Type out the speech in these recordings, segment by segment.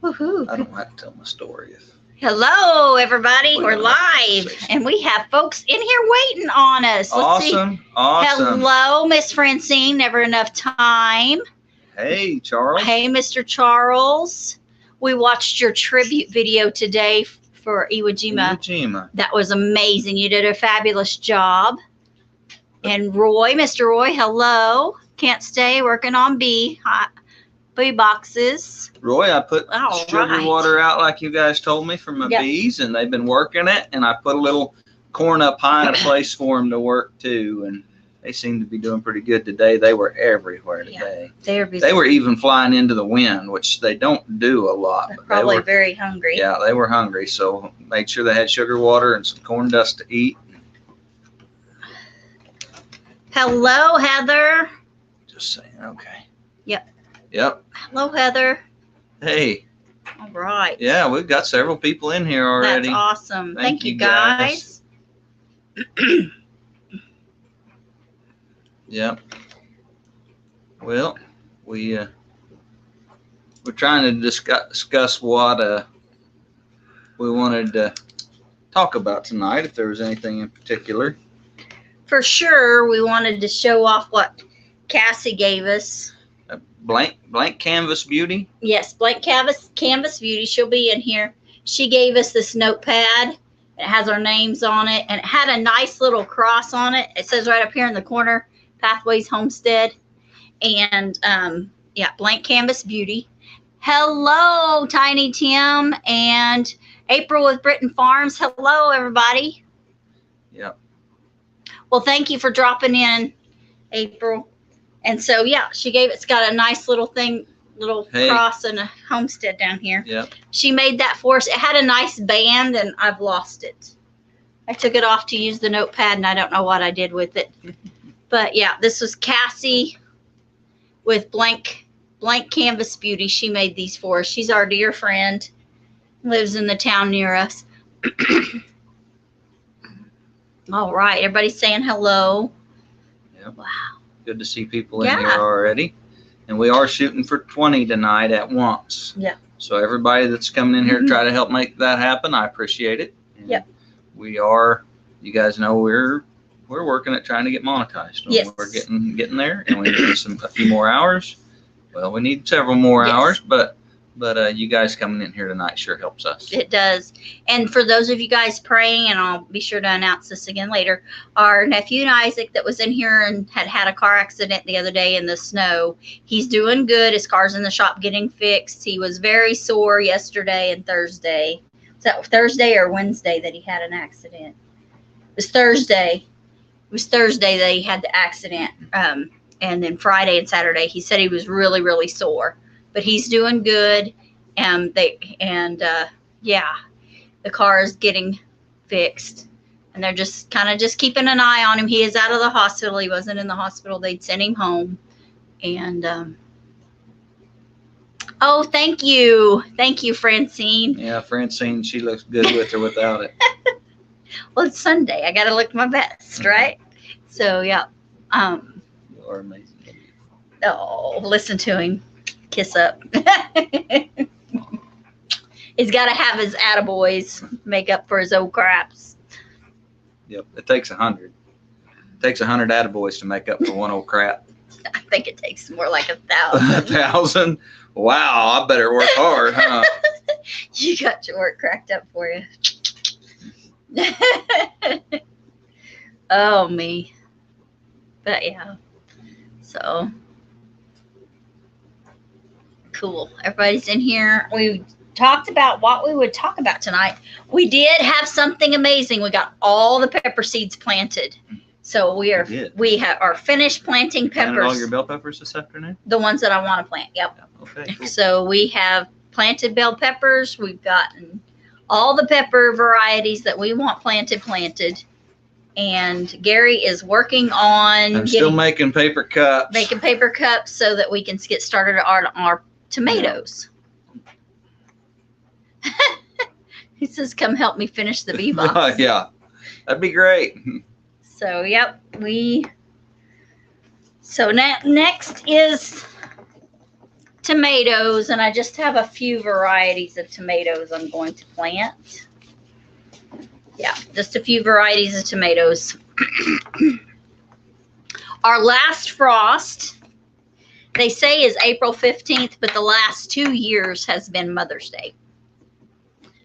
Woohoo. I don't have to tell my story. Hello, everybody. We We're don't have live, conversation. and we have folks in here waiting on us. Let's see. Awesome. Awesome. Hello, Miss Francine. Never enough time. Hey, Charles. Hey, Mr. Charles. We watched your tribute video today for Iwo Jima. Iwo Jima. That was amazing. You did a fabulous job. And Roy, Mr. Roy, hello. Can't stay working on bee boxes. Roy, I put All sugar right. water out like you guys told me for my Yep. bees, and they've been working it. And I put a little corn up high in a place for them to work too. And they seem to be doing pretty good today. They were everywhere today. They're busy. They were even flying into the wind, which they don't do a lot. They're But probably they were, very hungry. yeah, they were hungry. So made sure they had sugar water and some corn dust to eat. Hello, Heather. Just saying, okay. Yep. Yep. Hello, Heather. Hey, All right. yeah, we've got several people in here already. That's awesome. Thank Thank you, you, guys. Yep. Well, we're trying to discuss what we wanted to talk about tonight, if there was anything in particular. For sure, we wanted to show off what Cassie gave us. Blank canvas beauty. Yes, blank canvas beauty. She'll be in here. She gave us this notepad. It has our names on it, and it had a nice little cross on it. It says right up here in the corner, Pathways Homestead. And yeah, blank canvas beauty. Hello, Tiny Tim and April with Britain Farms. Hello, everybody. Yep. Well, thank you for dropping in, April. And so, yeah, she gave it's got a nice little thing, cross and a homestead down here. Yep. She made that for us. It had a nice band, and I've lost it. I took it off to use the notepad, and I don't know what I did with it. But yeah, this was Cassie with blank canvas beauty. She made these for us. She's our dear friend, lives in the town near us. All right, everybody's saying hello. Yep. Wow. Good to see people in Yeah. here already. And we are shooting for 20 tonight at once. Yeah. So everybody that's coming in here to try to help make that happen, I appreciate it. And Yep. We are, you guys know we're working at trying to get monetized. Yes. We're getting there, and we need a few more hours. Well, we need several more Yes. hours, but you guys coming in here tonight sure helps us. It does. And for those of you guys praying, and I'll be sure to announce this again later, our nephew and Isaac that was in here and had a car accident the other day in the snow, he's doing good. His car's in the shop getting fixed. He was very sore yesterday and Thursday. Was that Thursday or Wednesday that he had an accident? It was Thursday. It was Thursday that he had the accident. And then Friday and Saturday, he said he was really, really sore. But he's doing good, and yeah, the car is getting fixed, and they're just kind of keeping an eye on him. He is out of the hospital. He wasn't in the hospital. They'd sent him home, and oh, thank you, Francine. Yeah, Francine, she looks good with or without it. Well, it's Sunday. I got to look my best, right? So yeah. You are amazing. Oh, listen to him. Kiss up. He's got to have his attaboys make up for his old craps. Yep, it takes 100. It takes 100 attaboys to make up for one old crap. I think it takes more like 1,000. 1,000? Wow, I better work hard, huh? You got your work cracked up for you. Oh, me. But yeah. So cool. Everybody's in here. We talked about what we would talk about tonight. We did have something amazing. We got all the pepper seeds planted. So we are finished planting peppers. Planted all your bell peppers this afternoon? The ones that I want to plant. Yep. Okay, cool. So we have planted bell peppers. We've gotten all the pepper varieties that we want planted. And Gary is working on I'm still making paper cups. So that we can get started on our tomatoes. He says, come help me finish the bee box. Yeah, that'd be great. So, yep, next is tomatoes, and I just have a few varieties of tomatoes I'm going to plant. Yeah, just a few varieties of tomatoes. Our last frost, they say, is April 15th, but the last 2 years has been Mother's Day.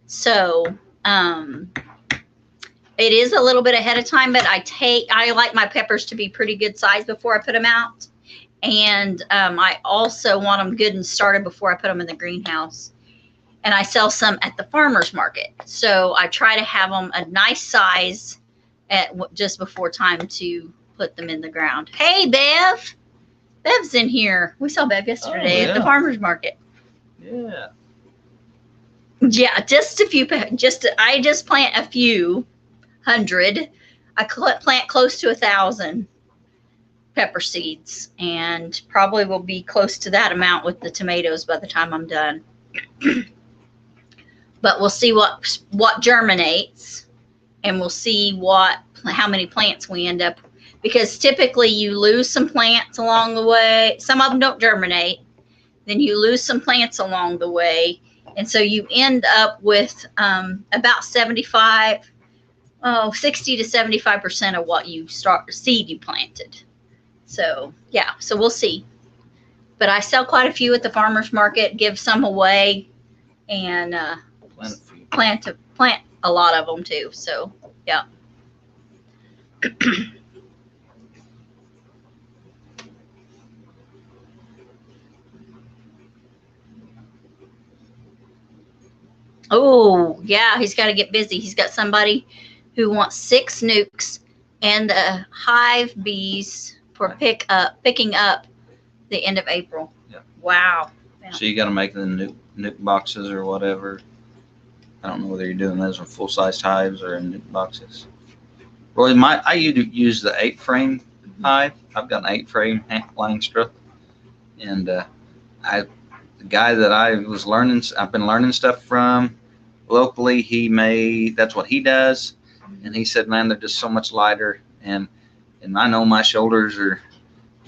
So, it is a little bit ahead of time, but I like my peppers to be pretty good size before I put them out. And I also want them good and started before I put them in the greenhouse. And I sell some at the farmer's market. So I try to have them a nice size at just before time to put them in the ground. Hey, Bev. Bev's in here. We saw Bev yesterday at the farmer's market. Yeah. Yeah, just a few. I just plant a few hundred. I plant close to 1,000 pepper seeds, and probably will be close to that amount with the tomatoes by the time I'm done. But we'll see what germinates, and we'll see how many plants we end up, because typically you lose some plants along the way. Some of them don't germinate. Then you lose some plants along the way, and so you end up with about 60 to 75% of what you seed you planted. So yeah, so we'll see. But I sell quite a few at the farmer's market, give some away, and plant a lot of them too. So yeah. Oh yeah, he's got to get busy. He's got somebody who wants 6 nukes and the hive bees for picking up the end of April. Yeah. Wow. Yeah. So you got to make the nuke boxes or whatever. I don't know whether you're doing those in full-size hives or in nuke boxes. Well, I use the 8-frame hive. I've got an 8-frame Langstroth, and the guy that I've been learning stuff from locally, that's what he does, and he said, man, they're just so much lighter, and I know my shoulders are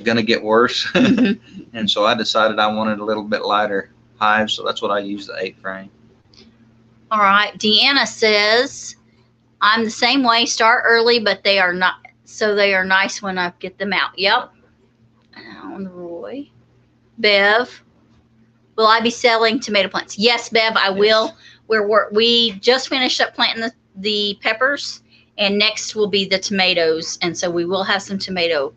gonna get worse, and so I decided I wanted a little bit lighter hive, so that's what I use, the 8-frame. All right, Deanna says, I'm the same way. Start early, but they are nice when I get them out. Yep. Roy. Bev, will I be selling tomato plants? Yes, Bev, I will. We just finished up planting the peppers, and next will be the tomatoes, and so we will have some tomato.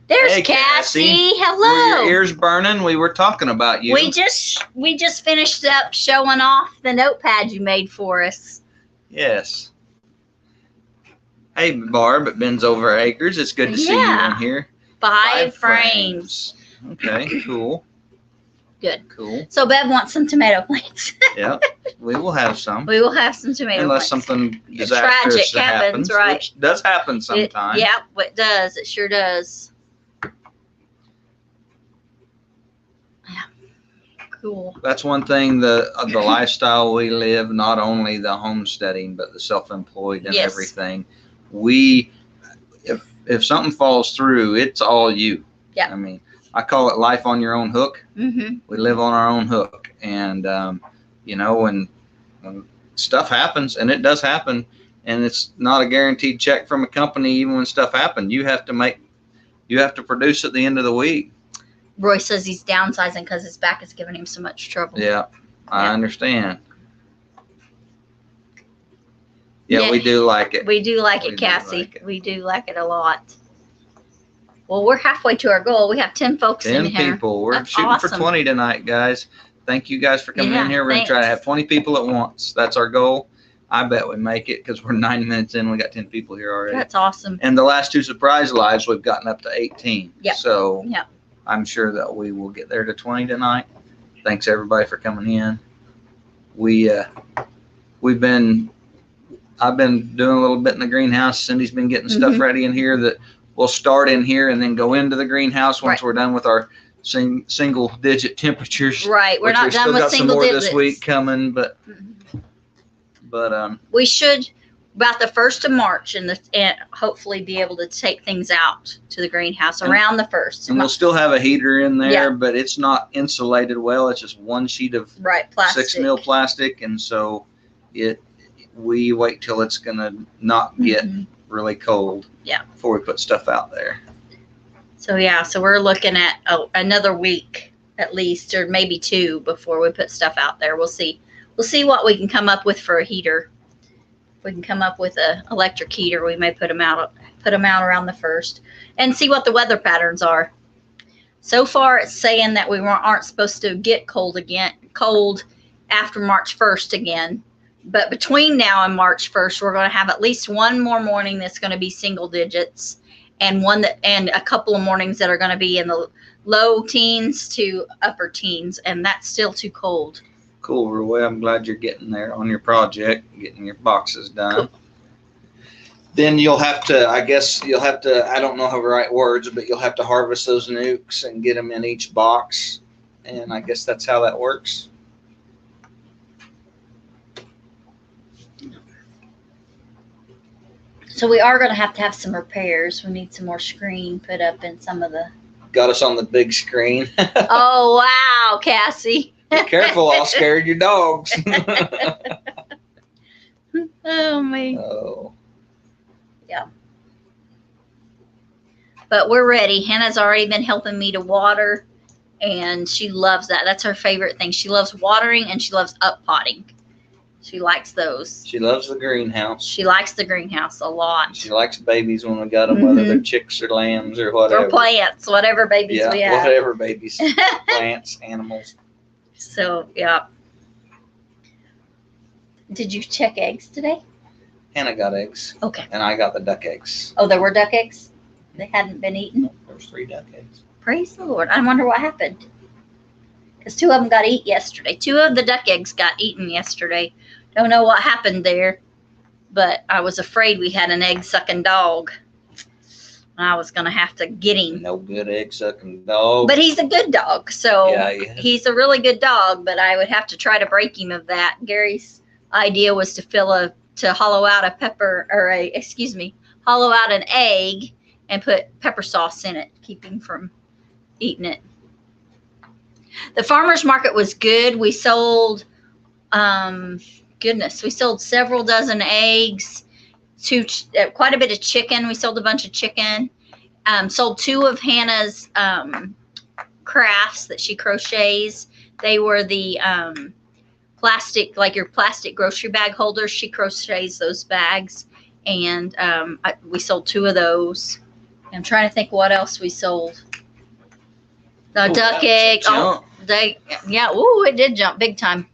There's Cassie. Hello. Were your ears burning? We were talking about you. We just finished up showing off the notepad you made for us. Yes. Hey, Barb at Ben's Over Acres. It's good to see you in here. 5 frames. Okay, cool. Good. Cool. So Bev wants some tomato plants. Yeah, we will have some. We will have some tomato Unless plants. something disastrous tragic happens, right? Which does happen sometimes. Yeah, it does. It sure does. Yeah. Cool. That's one thing, the lifestyle we live, not only the homesteading, but the self-employed and everything. If something falls through, it's all you. Yeah. I mean, I call it life on your own hook. Mm-hmm. We live on our own hook, and when stuff happens, and it does happen, and it's not a guaranteed check from a company. Even when stuff happens, you have to produce at the end of the week. Roy says he's downsizing because his back is giving him so much trouble. Yeah, I understand. Yeah, we do like it. We do like it, Cassie. We do like it a lot. Well, we're halfway to our goal. We have 10 folks in here. 10 people. We're shooting for 20 tonight, guys. Thank you guys for coming in here. We're going to try to have 20 people at once. That's our goal. I bet we make it because we're 9 minutes in. We got 10 people here already. That's awesome. And the last 2 surprise lives, we've gotten up to 18. Yep. So yep. I'm sure that we will get there to 20 tonight. Thanks, everybody, for coming in. I've been doing a little bit in the greenhouse. Cindy's been getting stuff ready in here that we'll start in here and then go into the greenhouse once we're done with our single digit temperatures. Right. We're not done with single digits. Still got some more this week coming, but about the 1st of March, and hopefully be able to take things out to the greenhouse around the 1st. And we'll still have a heater in there, Yeah. but it's not insulated well. It's just one sheet of plastic. 6 mil plastic, and so we wait till it's gonna not get really cold. Yeah. Before we put stuff out there. So yeah, so we're looking at another week at least, or maybe 2 before we put stuff out there. We'll see. We'll see what we can come up with for a heater. If we can come up with an electric heater, we may put them out around the 1st and see what the weather patterns are. So far, it's saying that we aren't supposed to get cold after March 1st again. But between now and March 1st, we're going to have at least one more morning that's going to be single digits, and a couple of mornings that are going to be in the low teens to upper teens, and that's still too cold. Cool, Roy. I'm glad you're getting there on your project, getting your boxes done. Cool. Then I don't know how to write words, but you'll have to harvest those nukes and get them in each box. And I guess that's how that works. So we are going to have some repairs. We need some more screen put up in some of the... Got us on the big screen. Oh, wow, Cassie. Be careful, I'll scare your dogs. Oh, man. Oh. Yeah. But we're ready. Hannah's already been helping me to water, and she loves that. That's her favorite thing. She loves watering, and she loves up-potting. She likes those. She loves the greenhouse. She likes the greenhouse a lot. She likes babies when we got them, whether they're chicks or lambs or whatever. Or plants, whatever babies we have. Whatever babies, plants, animals. So, yeah. Did you check eggs today? Hannah got eggs. Okay. And I got the duck eggs. Oh, there were duck eggs? They hadn't been eaten? No, there was 3 duck eggs. Praise the Lord. I wonder what happened. Because 2 of them got eaten yesterday. 2 of the duck eggs got eaten yesterday. Don't know what happened there. But I was afraid we had an egg-sucking dog. I was going to have to get him. No good egg-sucking dog. But he's a good dog. So yeah. He's a really good dog. But I would have to try to break him of that. Gary's idea was to hollow out hollow out an egg and put pepper sauce in it, keep him from eating it. The farmer's market was good. We sold, we sold several dozen eggs, quite a bit of chicken. We sold a bunch of chicken. Sold 2 of Hannah's crafts that she crochets. They were the plastic, like your plastic grocery bag holders. She crochets those bags, and we sold 2 of those. I'm trying to think what else we sold. The duck egg. Oh, it did jump big time.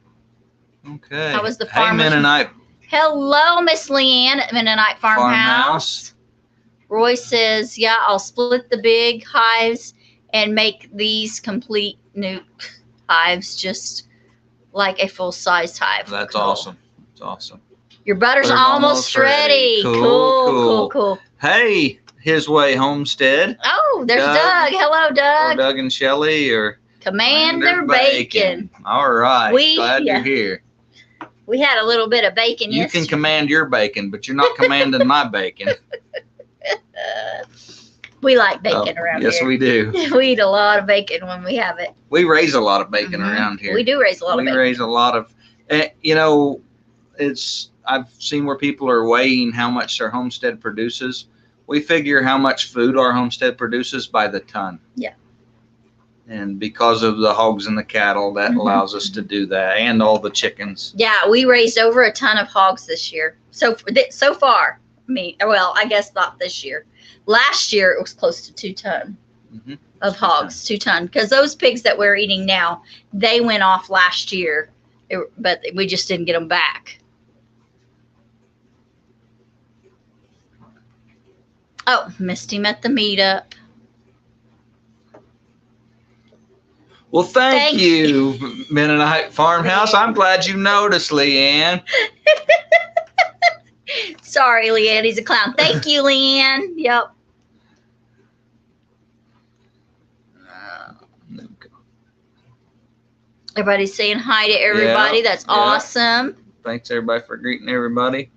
Okay. That was the farmer's. Hey, Mennonite. Hello, Miss Leanne at Mennonite Farmhouse. Roy says, yeah, I'll split the big hives and make these complete nuke hives, just like a full-size hive. That's cool. Awesome. That's awesome. Your butter's almost ready. Cool. Hey, His Way Homestead. Oh, there's Doug. Hello, Doug. Or Doug and Shelley, or Commander Bacon. All right. Glad you're here. We had a little bit of bacon yesterday. You can command your bacon, but you're not commanding my bacon. We like bacon around here. Yes, we do. We eat a lot of bacon when we have it. We raise a lot of bacon around here. We do raise a lot of bacon. We raise a lot of, I've seen where people are weighing how much their homestead produces. We figure how much food our homestead produces by the ton. Yeah. And because of the hogs and the cattle, that allows us to do that, and all the chickens. Yeah, we raised over a ton of hogs this year. So far, I guess not this year. Last year, it was close to 2 ton of hogs, 2 ton. Because those pigs that we're eating now, they went off last year, but we just didn't get them back. Oh, missed him at the meetup. Well, thank you, Mennonite Farmhouse. I'm glad you noticed, Leanne. Sorry, Leanne. He's a clown. Thank you, Leanne. Yep. Everybody's saying hi to everybody. That's awesome. Thanks, everybody, for greeting everybody.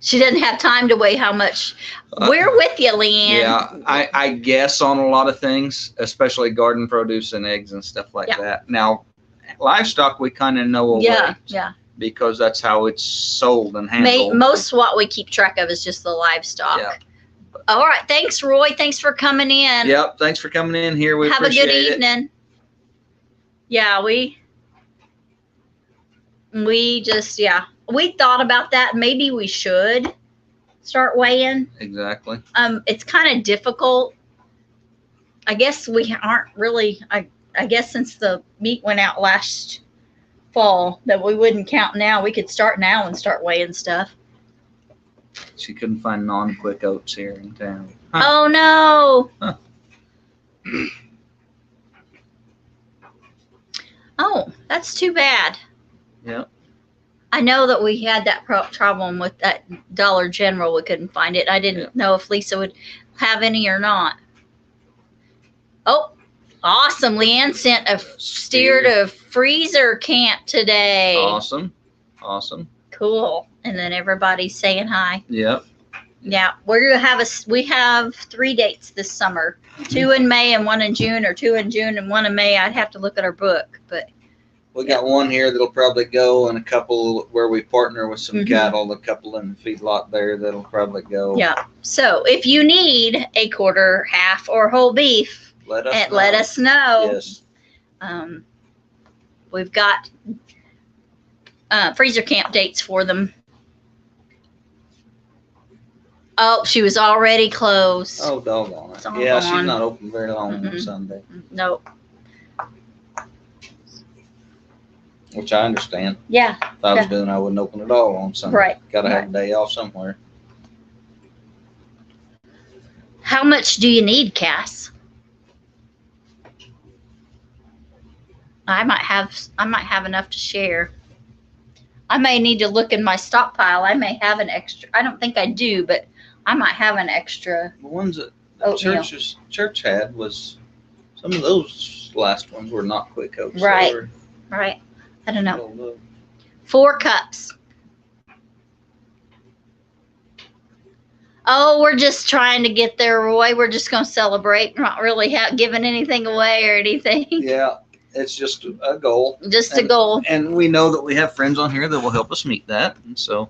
She doesn't have time to weigh how much. We're with you, Leanne. Yeah, I guess on a lot of things, especially garden produce and eggs and stuff like that. Now, livestock, we kind of know a weight. Yeah. Because that's how it's sold and handled. Most what we keep track of is just the livestock. Yeah. All right. Thanks, Roy. Thanks for coming in. Yep. Thanks for coming in here. We have a good appreciate evening. Yeah, we just, we thought about that. Maybe we should start weighing. Exactly. It's kind of difficult. I guess we aren't really, I guess since the meat went out last fall that we wouldn't count now. We could start now and start weighing stuff. She couldn't find non-quick oats here in town. Huh. Oh, no. Huh. Oh, that's too bad. Yep. I know that we had that problem with that Dollar General. We couldn't find it. I didn't know if Lisa would have any or not. Oh, awesome. Leanne sent a steer to freezer camp today. Awesome. Awesome. Cool. And then everybody's saying hi. Yep. Yeah, we're gonna have we have 3 dates this summer, 2 in May and 1 in June, or 2 in June and 1 in May. I'd have to look at our book, but we got one here that'll probably go, and a couple where we partner with some cattle. A couple in the feedlot there that'll probably go. Yeah. So if you need a quarter, half, or whole beef, let us know. Yes. We've got freezer camp dates for them. Oh, she was already closed. Oh, doggone it. Yeah, she's not open very long on Sunday. Nope. Which I understand. Yeah. If I was doing, I wouldn't open it all on Sunday. Right. Got to have a day off somewhere. How much do you need, Cass? I might have enough to share. I may need to look in my stockpile. I may have an extra. I don't think I do, but I might have an extra. The ones that the church had was, some of those last ones were not quick oats. Right. Right. I don't know. Little, 4 cups. Oh, we're just trying to get there, Roy. We're just going to celebrate. We're not really giving anything away or anything. Yeah. It's just a goal. Just a goal. And we know that we have friends on here that will help us meet that. And so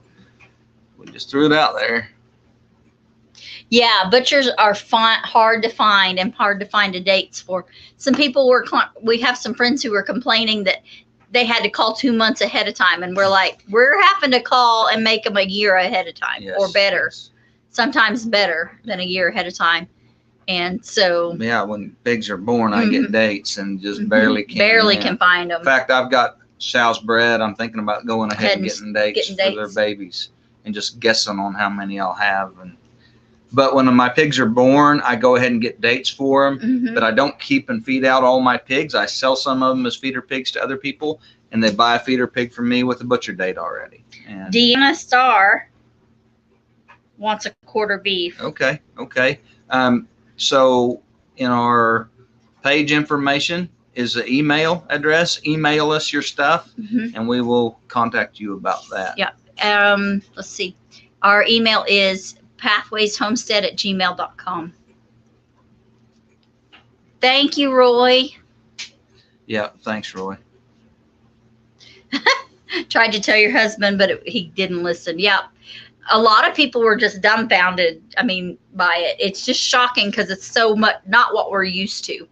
we just threw it out there. Yeah, butchers are hard to find and hard to find the dates for. Some people we have some friends who were complaining that they had to call 2 months ahead of time. And we're like, we're having to call and make them a year ahead of time or better. Sometimes better than a year ahead of time. And so, yeah, when pigs are born, I get dates and just barely can find them. In fact, I've got sows bred. I'm thinking about going ahead and getting dates for their babies and just guessing on how many I'll have. But when my pigs are born, I go ahead and get dates for them. But I don't keep and feed out all my pigs. I sell some of them as feeder pigs to other people, and they buy a feeder pig from me with a butcher date already. And Deanna Starr wants a quarter beef. Okay. So in our page information is the email address. Email us your stuff, and we will contact you about that. Yeah. Let's see. Our email is pathwayshomestead@gmail.com. Thank you, Roy. Yeah. Thanks, Roy. Tried to tell your husband, but he didn't listen. Yeah. A lot of people were just dumbfounded, by it. It's just shocking because it's so much not what we're used to.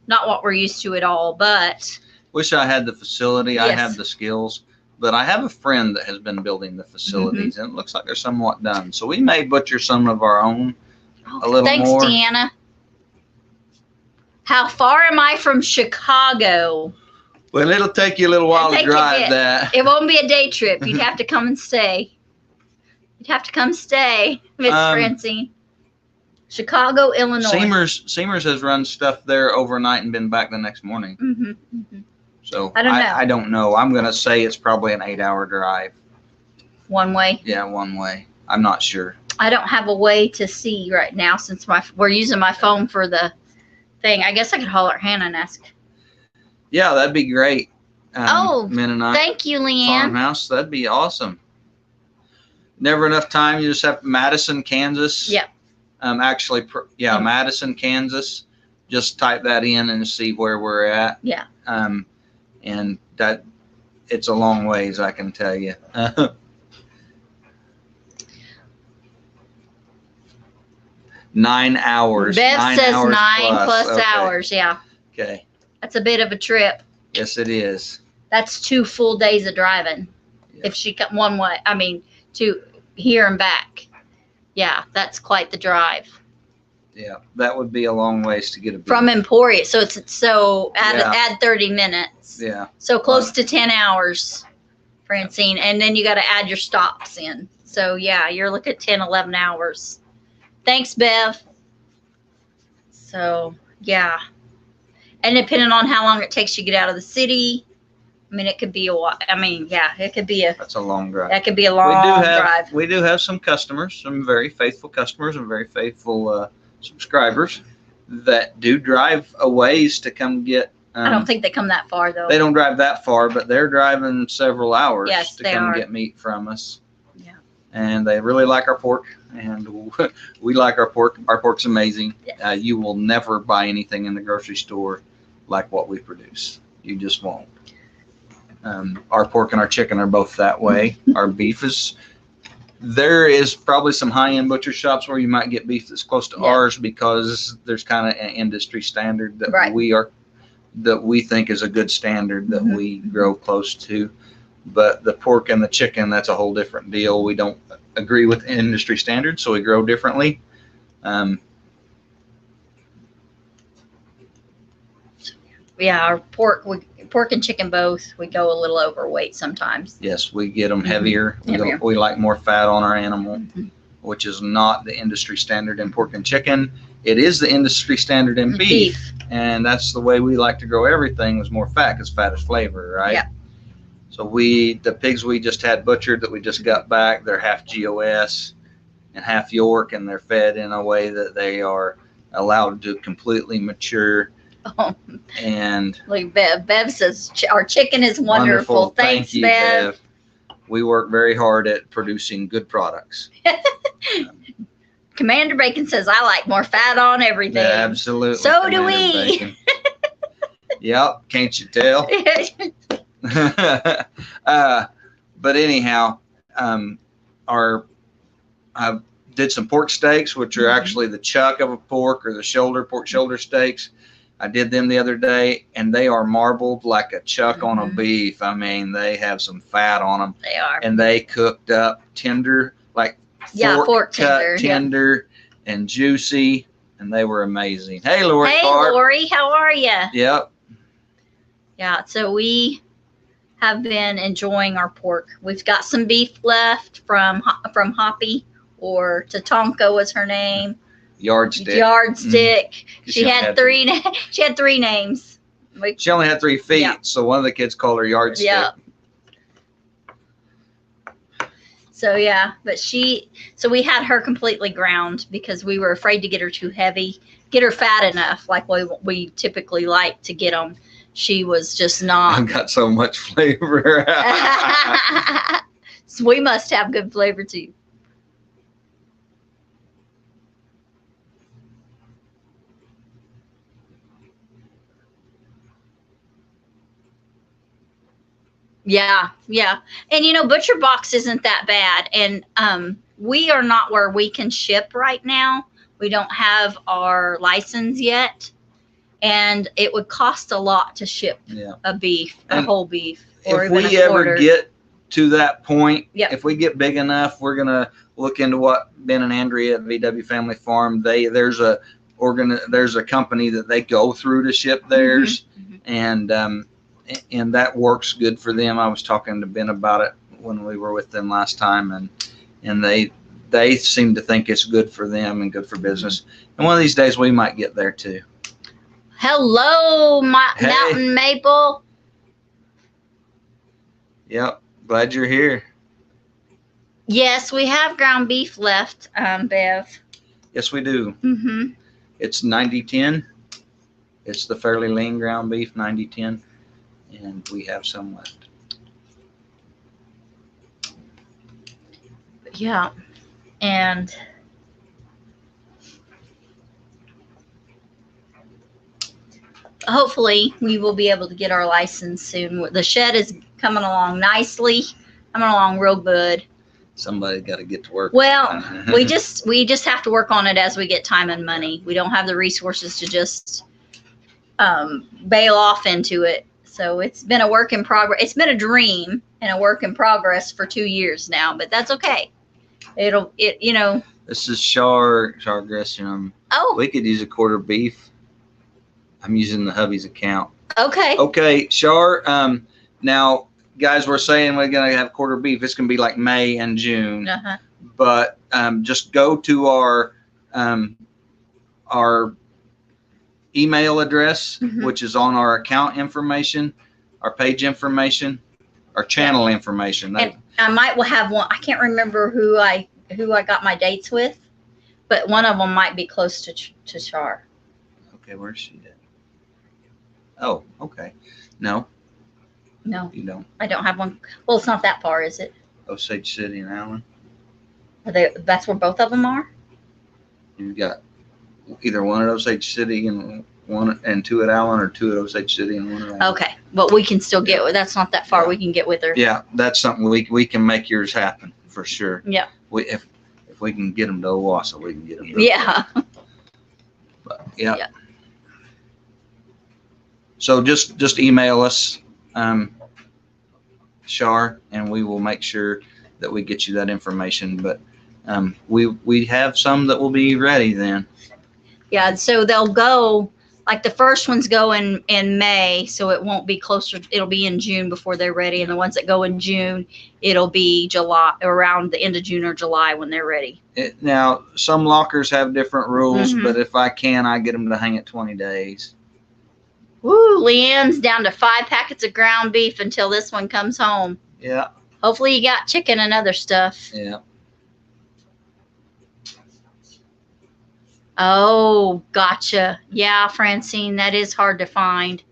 Not what we're used to at all, but. Wish I had the facility. Yes. I have the skills, but I have a friend that has been building the facilities, and it looks like they're somewhat done. So we may butcher some of our own a little more. Thanks, Deanna. How far am I from Chicago? Well, it'll take you a little while to drive that. It won't be a day trip. You'd have to come and stay. You'd have to come stay, Miss Francine. Chicago, Illinois. Seamers has run stuff there overnight and been back the next morning. So I don't know. I'm going to say it's probably an 8-hour drive. One way? Yeah, one way. I'm not sure. I don't have a way to see right now since we're using my phone for the thing. I guess I could holler at Hannah and ask. Yeah, that'd be great. Mennonite. Thank you, Leanne. Farmhouse, that'd be awesome. never enough time. You just have Madison, Kansas. Yep. Madison, Kansas. Just type that in and see where we're at. Yeah. And that it's a long ways, I can tell you. 9 hours. Bev says 9 plus okay. hours. Yeah. Okay. That's a bit of a trip. Yes, it is. That's 2 full days of driving. Yeah. If she come one way, I mean, to here and back. Yeah, that's quite the drive. Yeah, that would be a long ways to get a beef. From Emporia. So add 30 minutes. Yeah. So close to 10 hours, Francine. And then you got to add your stops in. So yeah, you're looking at 10, 11 hours. Thanks, Bev. So yeah. And depending on how long it takes you to get out of the city, I mean, it could be a while. I mean, yeah, it could be That's a long drive. That could be a long drive. We do have some customers, some very faithful customers and very faithful subscribers that do drive a ways to come get. I don't think they come that far though. They don't drive that far, but they're driving several hours Yes, to they come are. get meat from us. Yeah. And they really like our pork, and we like our pork. Our pork's amazing. Yes. You will never buy anything in the grocery store like what we produce. You just won't. Our pork and our chicken are both that way. Our beef is. There is probably some high-end butcher shops where you might get beef that's close to ours because there's kind of an industry standard that we think is a good standard that we grow close to. But the pork and the chicken, that's a whole different deal. We don't agree with industry standards, so we grow differently. Yeah, our pork and chicken both, we go a little overweight sometimes. Yes, we get them heavier. Heavier. We like more fat on our animal, which is not the industry standard in pork and chicken. It is the industry standard in beef. And that's the way we like to grow everything, is more fat, because fat is flavor, right? Yeah. So the pigs we just had butchered that we just got back, they're half GOS and half York, and they're fed in a way that they are allowed to completely mature. Oh. And like Bev says, our chicken is wonderful. Thanks, Thank you, Bev. We work very hard at producing good products. Commander Bacon says, I like more fat on everything. Yeah, absolutely. So do we. Yep, can't you tell? But anyhow, I did some pork steaks, which are actually the chuck of a pork, or the pork shoulder steaks. I did them the other day, and they are marbled like a chuck on a beef. I mean, they have some fat on them. They are. And they cooked up tender, like fork tender and juicy, and they were amazing. Hey, Lori. Hey, Lori, how are you? Yep. Yeah, so we have been enjoying our pork. We've got some beef left from Hoppy, or Tatonka was her name. Yardstick. She had three names. She only had 3 feet, so one of the kids called her Yardstick. Yeah. So yeah, but so we had her completely ground because we were afraid to get her too heavy, get her fat enough, like we typically like to get them. She was just not. I've got so much flavor. So we must have good flavor too. Yeah. And Butcher Box isn't that bad. And we are not where we can ship right now. We don't have our license yet. And it would cost a lot to ship a whole beef. Or if even we ever get to that point, if we get big enough, we're going to look into what Ben and Andrea at VW Family Farm, there's a company that they go through to ship theirs. And that works good for them. I was talking to Ben about it when we were with them last time, and they seem to think it's good for them and good for business. And one of these days we might get there too. Hello, Mountain Maple. Yep, glad you're here. Yes, we have ground beef left, Bev. Yes, we do. It's 90-10. It's the fairly lean ground beef, 90-10. And we have some left. Yeah. And hopefully we will be able to get our license soon. The shed is coming along nicely, coming along real good. Somebody got to get to work. Well, we just have to work on it as we get time and money. We don't have the resources to just bail off into it. So it's been a work in progress. It's been a dream and a work in progress for 2 years now, but that's okay. This is Char Gresham. Oh, We could use a quarter beef. I'm using the hubby's account. okay. Okay, Char. Now, guys, we're saying we're gonna have quarter beef. It's gonna be like May and June. Uh-huh. But just go to our email address, which is on our account information, our page information, our channel information. And I might have one. I can't remember who I got my dates with, but one of them might be close to Char. Okay, where's she at? Oh, okay. No, No, you don't. I don't have one. Well, it's not that far, is it? Osage City and Allen. That's where both of them are? You've got either one at Osage City and two at Allen, or two at Osage City and one at Allen. Okay, but we can still get. That's not that far. Yeah. We can get with her. Yeah, that's something we can make yours happen for sure. Yeah. If we can get them to Owasso, we can get them. Yeah. But, yeah. So just email us, Char, and we will make sure that we get you that information. But we have some that will be ready then. Yeah. So they'll go. Like the first ones go in May, so it won't be closer. It'll be in June before they're ready, and the ones that go in June, it'll be July, around the end of June or July when they're ready. Now, some lockers have different rules, but if I can, I get them to hang at 20 days. Woo! Leanne's down to 5 packets of ground beef until this one comes home. Yeah. Hopefully, you got chicken and other stuff. Yeah. Oh, gotcha. Yeah, Francine, that is hard to find.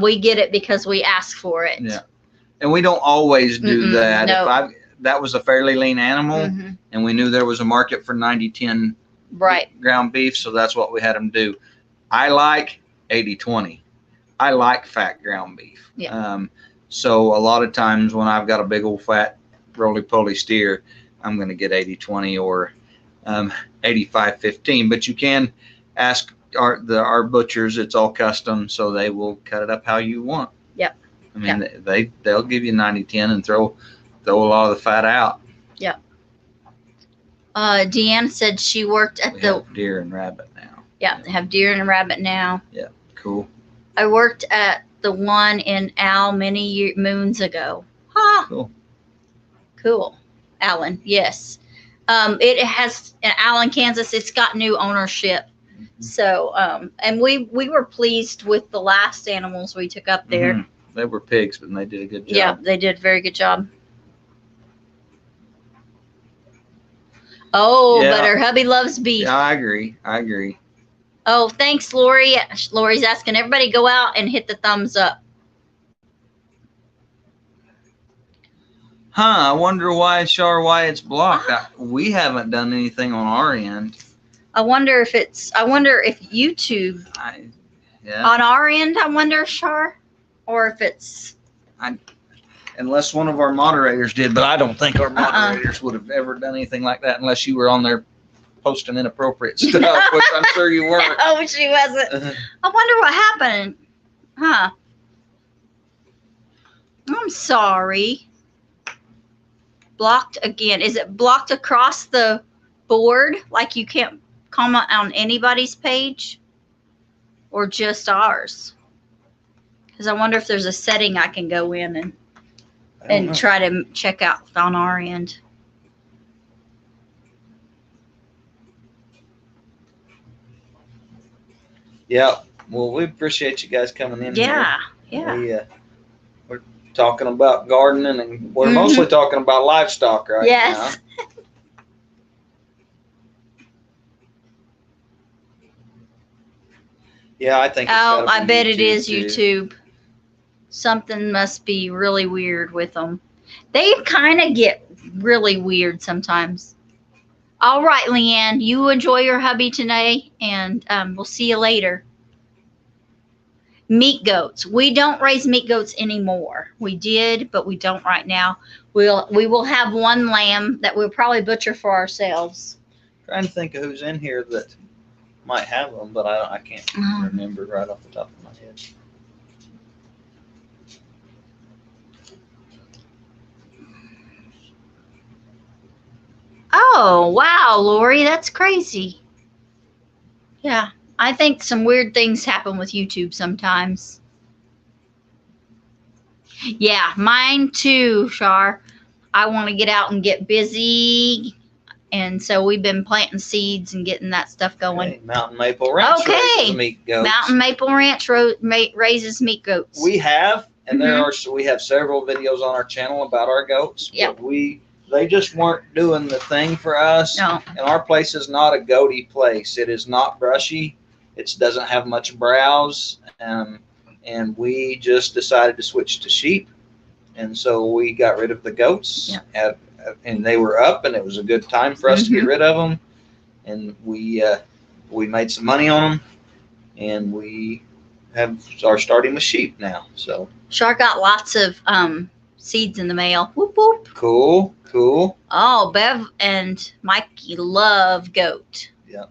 We get it because we ask for it. Yeah. And we don't always do that. No. If that was a fairly lean animal, and we knew there was a market for 90-10 ground beef, so that's what we had them do. I like 80-20. I like fat ground beef. Yeah. So a lot of times when I've got a big old fat roly-poly steer, I'm going to get 80-20 or 85-15, but you can ask our butchers. It's all custom, so they will cut it up how you want. Yep. I mean, they'll give you 90-10 and throw a lot of the fat out. Yeah. Deanna said she worked at we have deer and rabbit now. Yeah, they have deer and rabbit now. Yeah, cool. I worked at the one in Al many moons ago. Huh. Cool. Allen, yes. It has in Allen, Kansas. It's got new ownership. So, and we were pleased with the last animals we took up there. They were pigs, but they did a good job. Yeah, they did a very good job. Oh, yeah. But her hubby loves beef. Yeah, I agree. Oh, thanks, Lori. Lori's asking everybody go out and hit the thumbs up. I wonder why it's blocked. We haven't done anything on our end. I wonder if YouTube on our end, I wonder, Char, or if it's unless one of our moderators did, but I don't think our moderators would have ever done anything like that unless you were on there posting inappropriate stuff, which I'm sure you weren't. Oh, she wasn't. I wonder what happened. I'm sorry. Blocked again. Is it blocked across the board? Like you can't comment on anybody's page or just ours? Because I wonder if there's a setting I can go in and try to check out on our end. Yeah. Well, we appreciate you guys coming in. Yeah. We're talking about gardening, and we're mostly talking about livestock right now. Yes. Yeah, I think. I bet it is YouTube. Something must be really weird with them. They kind of get really weird sometimes. All right, Leanne, you enjoy your hubby today, and we'll see you later. Meat goats. We don't raise meat goats anymore. We did, but we don't right now. We will have one lamb that we'll probably butcher for ourselves. Trying to think of who's in here that might have them, but I can't remember right off the top of my head. Oh, wow, Lori, that's crazy. Yeah, I think some weird things happen with YouTube sometimes. Yeah, mine too, Shar. I want to get out and get busy. And so we've been planting seeds and getting that stuff going. Okay, Mountain Maple Ranch raises meat goats. Mountain Maple Ranch raises meat goats. We have, and we have several videos on our channel about our goats. Yep. But they just weren't doing the thing for us. No. And our place is not a goaty place. It is not brushy. It doesn't have much browse. And we just decided to switch to sheep. And so we got rid of the goats. Yep. And they were up, and it was a good time for us to get rid of them. And we made some money on them, and we are starting with sheep now. So Shar got lots of seeds in the mail. Whoop whoop. Cool. Oh, Bev and Mikey love goat. Yeah.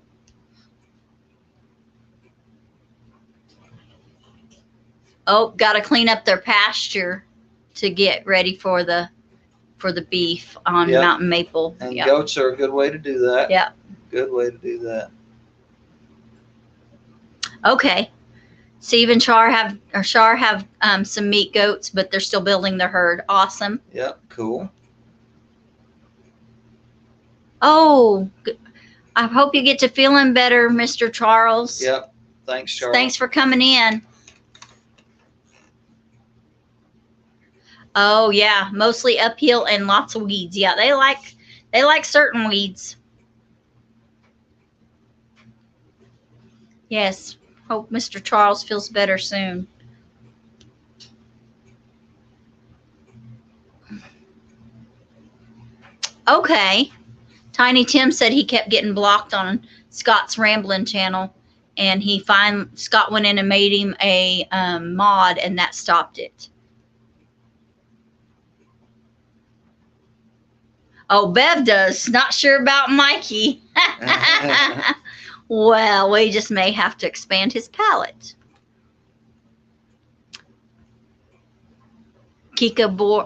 Oh, got to clean up their pasture to get ready for the beef on Mountain Maple. And goats are a good way to do that. Yeah. Good way to do that. Okay. Steve and Shar have some meat goats, but they're still building their herd. Awesome. Yep. Cool. Oh, I hope you get to feeling better, Mr. Charles. Yep. Thanks, Charles. Thanks for coming in. Oh yeah, mostly uphill and lots of weeds. Yeah, they like certain weeds. Yes. Hope Mr. Charles feels better soon. Okay. Tiny Tim said he kept getting blocked on Scott's Ramblin' channel, and Scott went in and made him a mod, and that stopped it. Oh, Bev does. Not sure about Mikey. Well, we just may have to expand his palate. Kiko boar.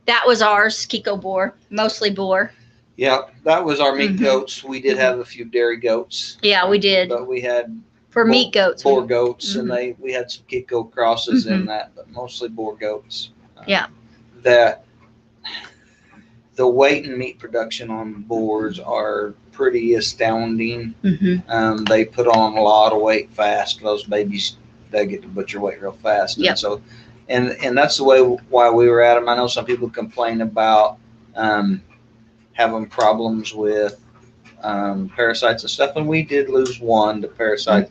That was ours, Kiko boar, mostly boar. Yeah, that was our meat goats. We did have a few dairy goats. Yeah, we did. But we had meat goats, boar goats, and we had some Kiko crosses in that, but mostly boar goats. Yeah. The weight and meat production on boars are pretty astounding. They put on a lot of weight fast. Those babies, they get to butcher weight real fast. Yep. And so, and that's the way why we were at them. I know some people complain about having problems with parasites and stuff, and we did lose one to parasite.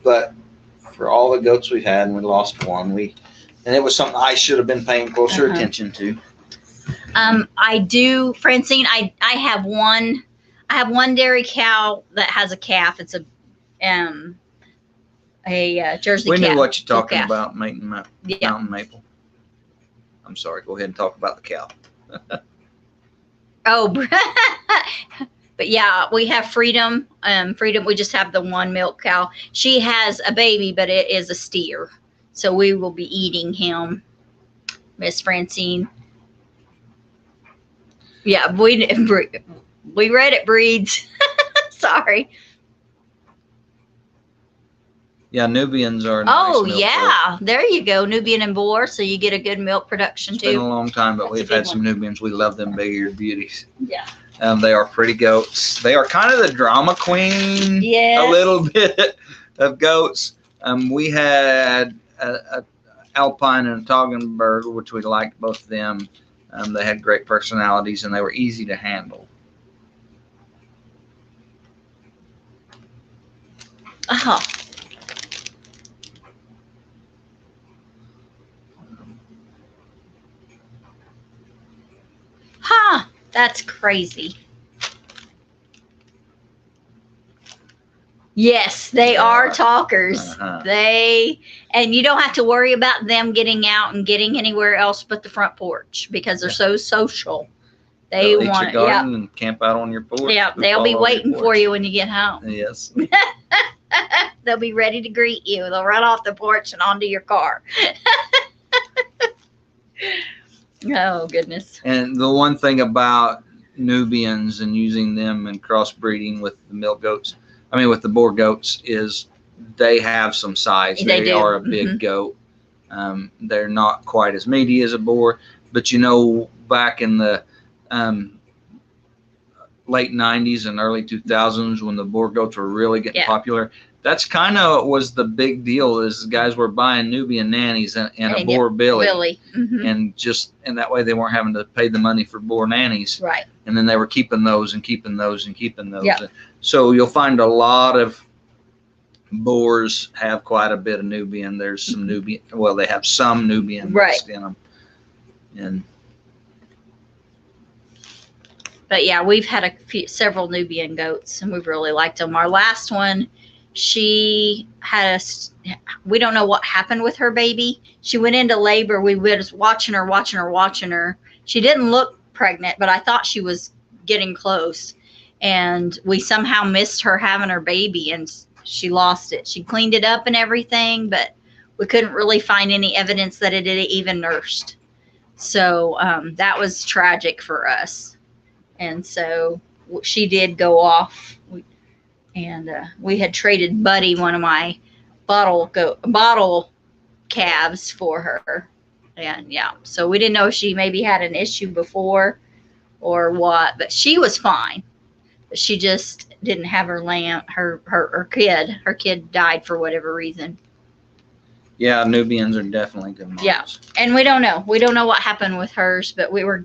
But for all the goats we've had, and we lost one, and it was something I should have been paying closer attention to. I do, Francine. I have one dairy cow that has a calf. It's a Jersey calf. We knew what you're talking about, Mountain Maple. I'm sorry. Go ahead and talk about the cow. Oh, but yeah, we have Freedom. Freedom. We just have the one milk cow. She has a baby, but it is a steer, so we will be eating him, Miss Francine. Yeah, we read it breeds. Sorry. Yeah, Nubians are nice milk yeah. There you go. Nubian and boar. So you get a good milk production It's too. been a long time, but That's we've had some Nubians. We love them big-eared beauties. Yeah. They are pretty goats. They are kind of the drama queen. Yes. A little bit of goats. We had a Alpine and a Toggenburg, which we liked both of them. They had great personalities, and they were easy to handle. That's crazy. Yes, they are talkers. And you don't have to worry about them getting out and getting anywhere else but the front porch because they're so social. They They'll eat want your garden and camp out on your porch. Yeah, they'll be waiting for you when you get home. Yes. They'll be ready to greet you. They'll run off the porch and onto your car. Oh, goodness. And the one thing about Nubians and using them and crossbreeding with the with the boar goats is they have some size. They are a big goat. They're not quite as meaty as a boar, but back in the late 90s and early 2000s when the boar goats were really getting popular, that's kind of was the big deal, is guys were buying Nubian nannies and a boar billy. And that way they weren't having to pay the money for boar nannies. Right. And then they were keeping those and keeping those and keeping those. Yeah. So you'll find a lot of boars have quite a bit of Nubian. There's some Nubian. Well, they have some Nubian mixed in them. But yeah, we've had several Nubian goats, and we've really liked them. Our last one, we don't know what happened with her baby. She went into labor. We were just watching her. She didn't look pregnant, but I thought she was getting close. And we somehow missed her having her baby, and she lost it. She cleaned it up and everything, but we couldn't really find any evidence that it had even nursed. So that was tragic for us. And so she did go off. We had traded Buddy, one of my bottle calves, for her. And yeah, so we didn't know if she maybe had an issue before or what, but she was fine. But she just didn't have her lamb, her kid. Her kid died for whatever reason. Yeah, Nubians are definitely good moms. Yeah, and we don't know what happened with hers, but we were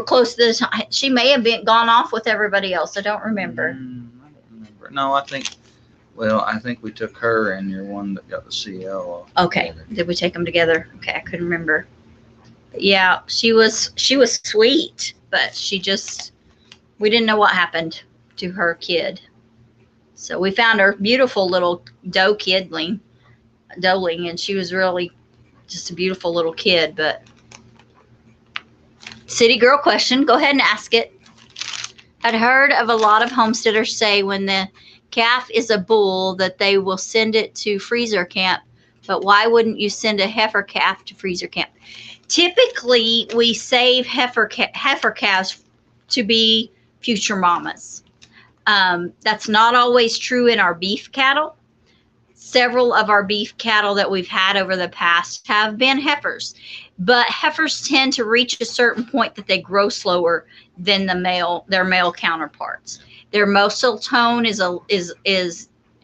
close to this. She may have gone off with everybody else. I don't remember. I don't remember. No, I think we took her and your one that got the CL. Okay, did we take them together? Okay, I couldn't remember. But yeah, she was sweet, but we didn't know what happened to her kid. So we found her beautiful little doeling, and she was really just a beautiful little kid. But city girl question, go ahead and ask it. I'd heard of a lot of homesteaders say when the calf is a bull that they will send it to freezer camp, but why wouldn't you send a heifer calf to freezer camp? Typically, we save heifer calves to be future mamas. That's not always true in our beef cattle. Several of our beef cattle that we've had over the past have been heifers, but heifers tend to reach a certain point that they grow slower than their male counterparts. Their muscle tone is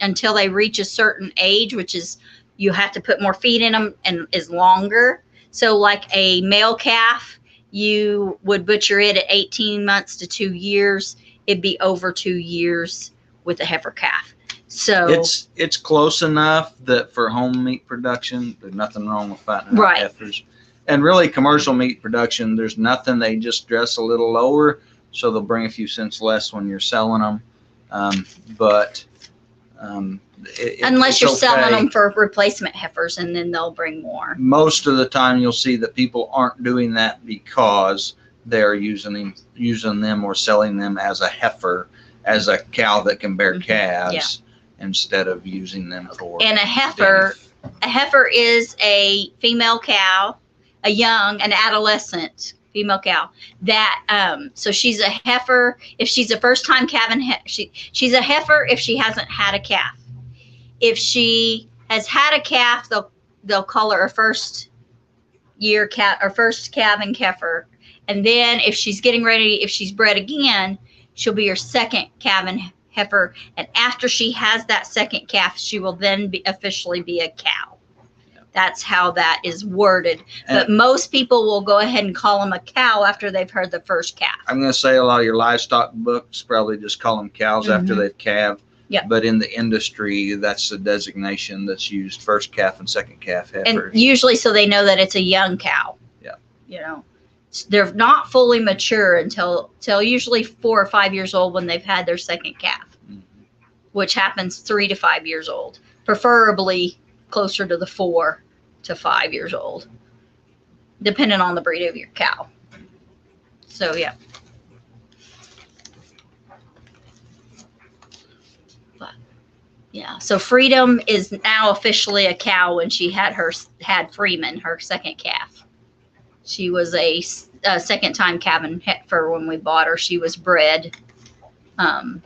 until they reach a certain age, which is you have to put more feed in them, and is longer. So like a male calf, you would butcher it at 18 months to 2 years. It'd be over 2 years with a heifer calf. So it's close enough that for home meat production, there's nothing wrong with fattening out heifers. And really commercial meat production, there's nothing. They just dress a little lower, so they'll bring a few cents less when you're selling them. Unless you're selling them for replacement heifers, and then they'll bring more. Most of the time you'll see that people aren't doing that because they're using them or selling them as a heifer, as a cow that can bear calves, instead of using them for. And a heifer is a female cow, an adolescent female cow. So she's a heifer if she's a first time calving. She's a heifer if she hasn't had a calf. If she has had a calf, they'll call her a first year calf or first calving heifer. And then if she's bred again, she'll be your second calving heifer. And after she has that second calf, she will then officially be a cow. That's how that is worded. But most people will go ahead and call them a cow after they've heard the first calf. I'm going to say a lot of your livestock books probably just call them cows after they've calved. Yeah. But in the industry, that's the designation that's used: first calf and second calf heifers. And usually so they know that it's a young cow. Yeah. They're not fully mature until usually 4 or 5 years old when they've had their second calf, which happens 3 to 5 years old, preferably closer to the 4 to 5 years old, depending on the breed of your cow. So, yeah. But, yeah. So Freedom is now officially a cow when she had Freeman, her second calf. She was a second time calving heifer when we bought her. She was bred. And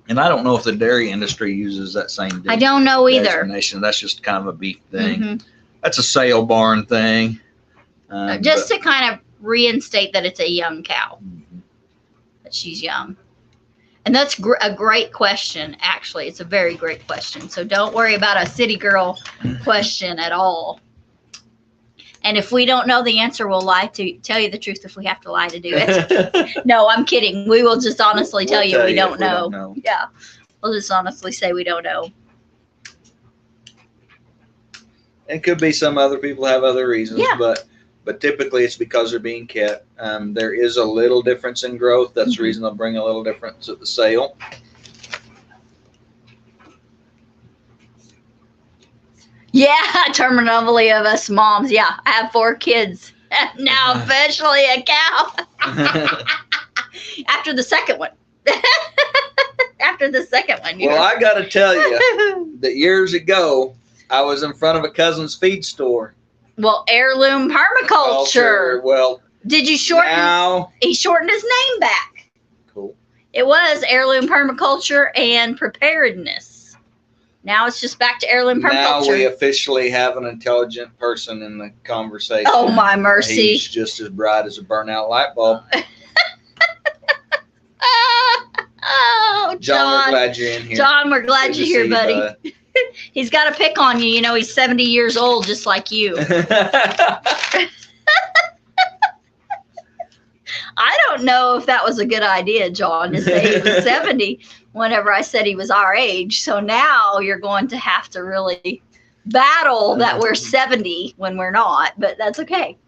I don't know if the dairy industry uses that same. I don't know either. Designation. That's just kind of a beef thing. That's a sale barn thing. Just to kind of reinstate that it's a young cow, that she's young. And that's a great question, actually. It's a very great question. So don't worry about a city girl question at all. And if we don't know the answer, we'll lie to tell you the truth if we have to lie to do it. No, I'm kidding. We will just honestly tell you we don't know. Yeah. We'll just honestly say we don't know. It could be some other people have other reasons, but typically it's because they're being kept. There is a little difference in growth. That's the reason they'll bring a little difference at the sale. Yeah, terminology of us moms. Yeah, I have 4 kids. Now officially a cow. After the second one. After the second one. Well, I got to tell you that years ago, I was in front of a cousin's feed store. Well, Heirloom Permaculture. Well, did you shorten? Now, he shortened his name back. Cool. It was Heirloom Permaculture and Preparedness. Now it's just back to Heirloom Permaculture. Now we officially have an intelligent person in the conversation. Oh, my mercy. He's just as bright as a burnout light bulb. Oh, John, we're glad you're in here. John, we're glad you're here, buddy. He's got to pick on you. You know, he's 70 years old, just like you. I don't know if that was a good idea, John, to say he was 70 whenever I said he was our age. So now you're going to have to really battle that we're 70 when we're not, but that's okay.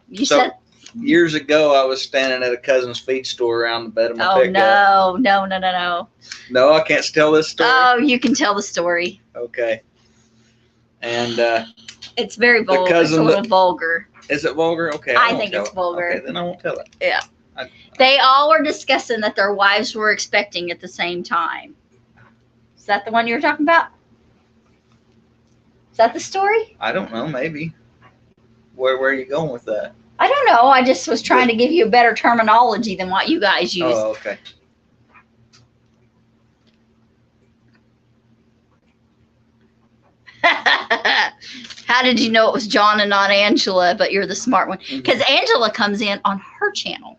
You said years ago, I was standing at a cousin's feed store around the bed of my pickup. No. No, I can't tell this story. Oh, you can tell the story. Okay. And it's very vulgar. It's a little vulgar. Is it vulgar? Okay. I think it's vulgar. Okay, then I won't tell it. Yeah. They all were discussing that their wives were expecting at the same time. Is that the one you were talking about? Is that the story? I don't know. Maybe. Where are you going with that? I don't know. I just was trying to give you a better terminology than what you guys use. Oh, okay. How did you know it was John and not Angela, but you're the smart one? Because Angela comes in on her channel.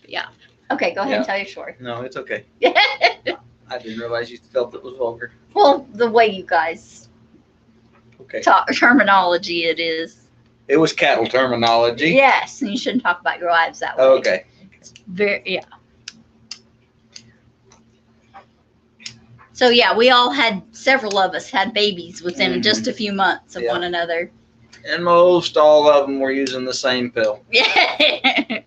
Yeah. Okay, go ahead and tell your story. No, it's okay. I didn't realize you felt it was vulgar. Well, the way you guys talk terminology, it is. It was cattle terminology. Yes, and you shouldn't talk about your wives that way. Okay. Yeah. So yeah, we all several of us had babies within just a few months of one another. And most all of them were using the same pill. Yeah.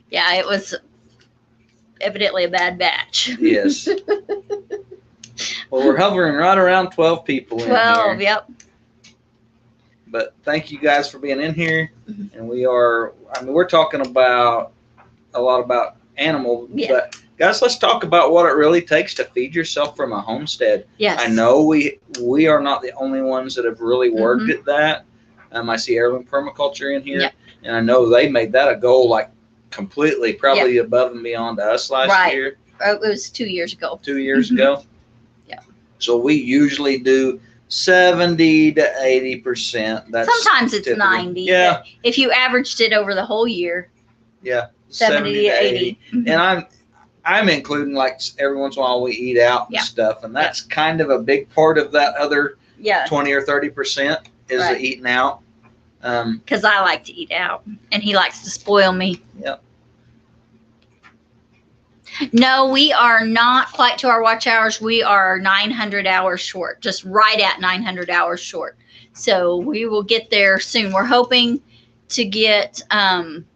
Yeah, it was evidently a bad batch. Yes. Well, we're hovering right around 12 people in 12, here. Yep. But thank you guys for being in here. And we're talking about a lot about animals, but guys, let's talk about what it really takes to feed yourself from a homestead. Yes. I know we are not the only ones that have really worked at that. I see Heirloom Permaculture in here, and I know they made that a goal, like completely, probably above and beyond us last year. It was 2 years ago. 2 years ago. Yeah. So we usually do 70 to 80%. Sometimes it's typical. 90. Yeah. If you averaged it over the whole year. Yeah. 70 to 80. And I'm including, like, every once in a while we eat out and stuff, and that's kind of a big part of that other 20 or 30% is the eating out. Because I like to eat out, and he likes to spoil me. Yep. No, we are not quite to our watch hours. We are 900 hours short, just right at 900 hours short. So we will get there soon. We're hoping to get,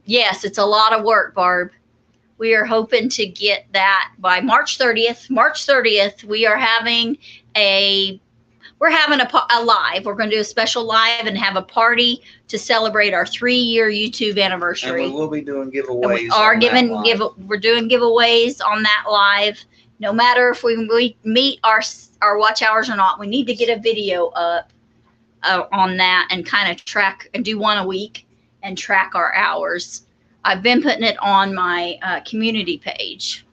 yes, it's a lot of work, Barb. We are hoping to get that by March 30th. March 30th, we are having we're having a live. We're going to do a special live and have a party to celebrate our 3-year YouTube anniversary. And we will be doing giveaways. And we are we're doing giveaways on that live. No matter if we meet our watch hours or not, we need to get a video up on that and kind of track and do one a week and track our hours. I've been putting it on my community page.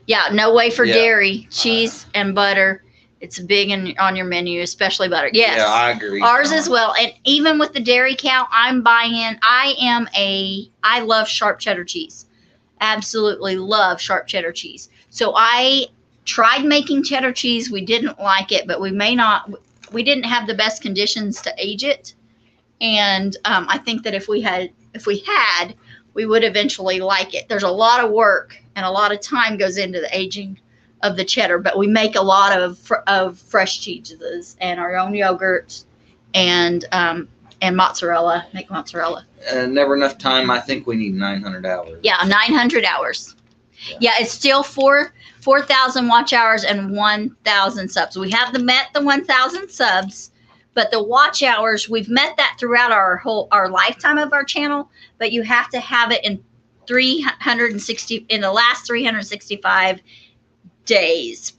Yeah, no way for dairy, cheese, and butter. It's big on your menu, especially butter. Yes. Yeah, I agree. Ours as well. And even with the dairy cow, I'm buying in. I love sharp cheddar cheese. Absolutely love sharp cheddar cheese. So I tried making cheddar cheese. We didn't like it, but we didn't have the best conditions to age it. And I think that if we had, we would eventually like it. There's a lot of work and a lot of time goes into the aging of the cheddar, but we make a lot of fresh cheeses and our own yogurts and mozzarella. Make mozzarella. Never enough time. I think we need 900 hours. Yeah, 900 hours. Yeah, it's still 4,000 watch hours and 1,000 subs. We have met the 1,000 subs. But the watch hours, we've met that throughout our lifetime of our channel, but you have to have it in the last 365 days.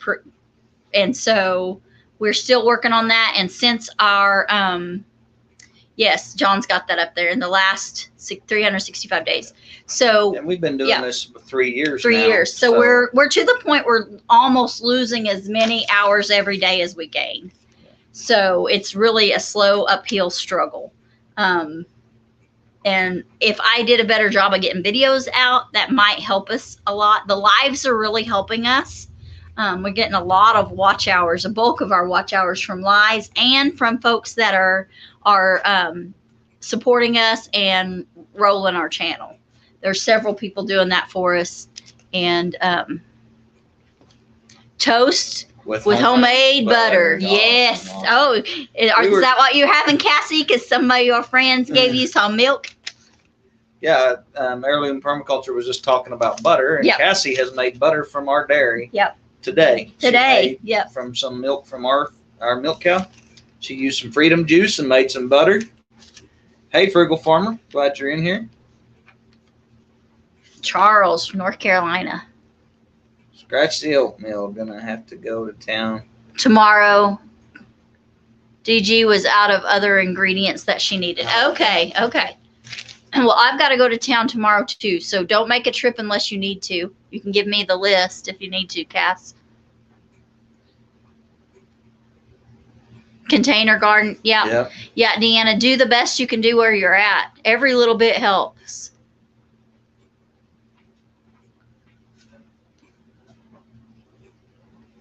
And so we're still working on that. And since our, yes, John's got that up there in the last 365 days. So and we've been doing this for 3 years. 3 years. So we're to the point we're almost losing as many hours every day as we gain. So it's really a slow uphill struggle. And if I did a better job of getting videos out, that might help us a lot. The lives are really helping us. We're getting a lot of watch hours, a bulk of our watch hours from lives and from folks that are supporting us and rolling our channel. There's several people doing that for us. And toast with homemade butter. Yes. Awesome. Oh, is that what you're having, Cassie? Because some of your friends gave you some milk. Yeah, Heirloom Permaculture was just talking about butter, and Cassie has made butter from our dairy. Today. From some milk from our milk cow. She used some Freedom Juice and made some butter. Hey, Frugal Farmer, glad you're in here. Charles, North Carolina. Scratch the oatmeal. Gonna have to go to town tomorrow. DG was out of other ingredients that she needed. Okay. Well, I've got to go to town tomorrow too. So don't make a trip unless you need to. You can give me the list if you need to, Cass. Container garden. Yeah, Deanna, do the best you can do where you're at. Every little bit helps.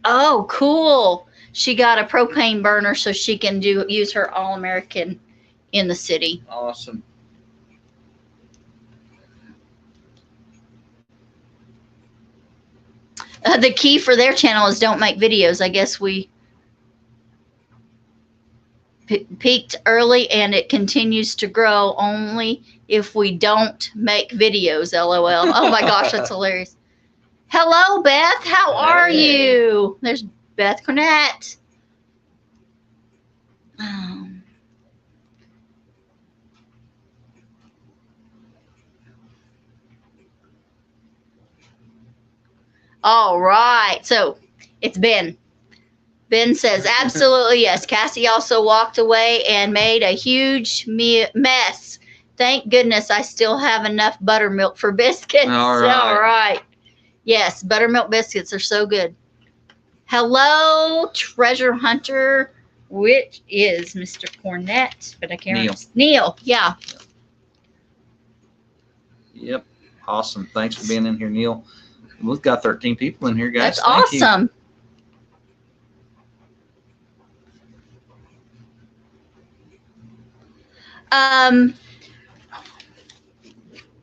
Oh, cool. She got a propane burner so she can use her All-American in the city. Awesome. The key for their channel is don't make videos. I guess we peaked early and it continues to grow only if we don't make videos, LOL. Oh my gosh, that's hilarious. Hello, Beth. How are you? There's Beth Cornett. All right. So it's Ben. Ben says, absolutely yes. Cassie also walked away and made a huge mess. Thank goodness I still have enough buttermilk for biscuits. All right. Yes, buttermilk biscuits are so good. Hello, treasure hunter, which is Mr. Cornett, but I can't remember. Neil, yeah. Yep. Awesome. Thanks for being in here, Neil. We've got 13 people in here, guys. That's awesome.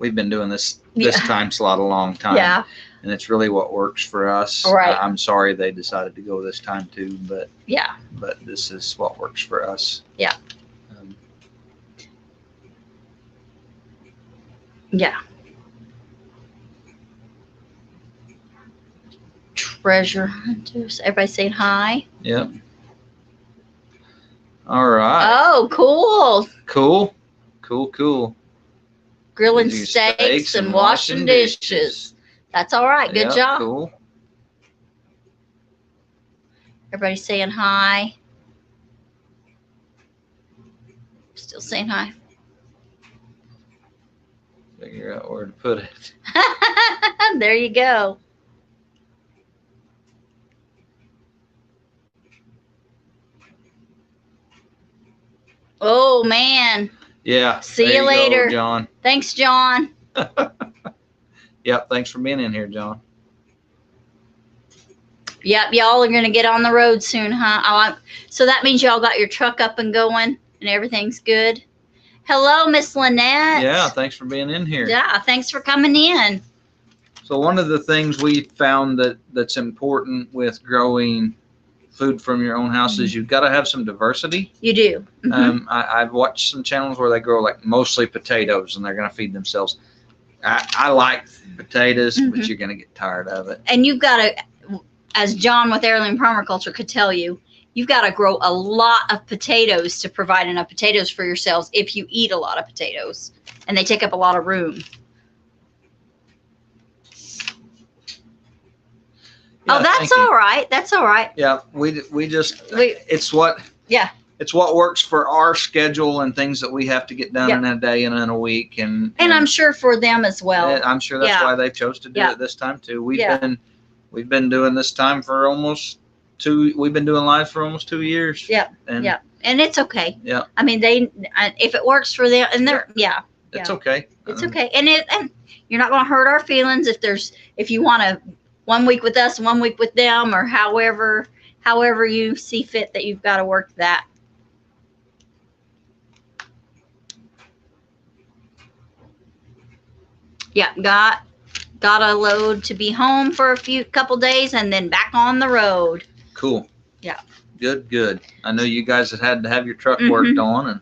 we've been doing this Yeah. time slot a long time. Yeah. And it's really what works for us. Right. I'm sorry they decided to go this time too, but Yeah. but this is what works for us. Yeah. Um, Yeah. Treasure hunters. Everybody saying hi. yep. All right. Oh, cool. Cool. Cool. Cool. Grilling Do steaks and washing dishes. That's all right. Good Yep, job. Cool. Everybody saying hi. Still saying hi. Figure out where to put it. There you go. Oh, man. Yeah. See there you later. go, John. Thanks, John. Yep. Thanks for being in here, John. Yep, y'all are going to get on the road soon, huh? So that means y'all got your truck up and going and everything's good. Hello, Miss Lynette. Yeah. Thanks for being in here. Yeah, thanks for coming in. So one of the things we found that's important with growing food from your own house is you've got to have some diversity. You do. Mm-hmm. I've watched some channels where they grow like mostly potatoes and they're going to feed themselves. I like potatoes, but you're going to get tired of it. And you've got to, as John with Heirloom Permaculture could tell you, you've got to grow a lot of potatoes to provide enough potatoes for yourselves if you eat a lot of potatoes. And they take up a lot of room. Yeah, oh, that's all right. That's all right. Yeah, we just it's what works for our schedule and things that we have to get done in a day and in a week, and I'm sure for them as well. I'm sure that's why they chose to do it this time too. We've been doing this time for almost we've been doing live for almost 2 years. Yeah. And and it's okay. Yeah. I mean, if it works for them, and they're it's okay. It's okay, and you're not going to hurt our feelings if you want to 1 week with us, 1 week with them, or however you see fit that you've got to work that. Yeah, got a load to be home for a couple days and then back on the road. Cool. Yeah. Good. I know you guys had to have your truck worked on, and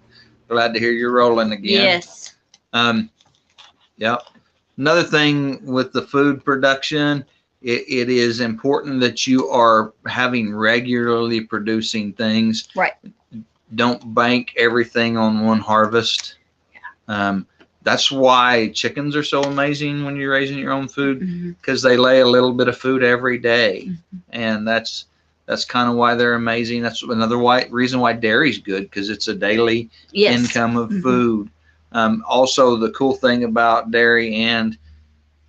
glad to hear you're rolling again. Yes. Yeah. Another thing with the food production, it is important that you are having regularly producing things. Right. Don't bank everything on one harvest. Yeah. That's why chickens are so amazing when you're raising your own food, because they lay a little bit of food every day. And that's kind of why they're amazing. That's another reason why dairy's good, because it's a daily income of food. Also, the cool thing about dairy and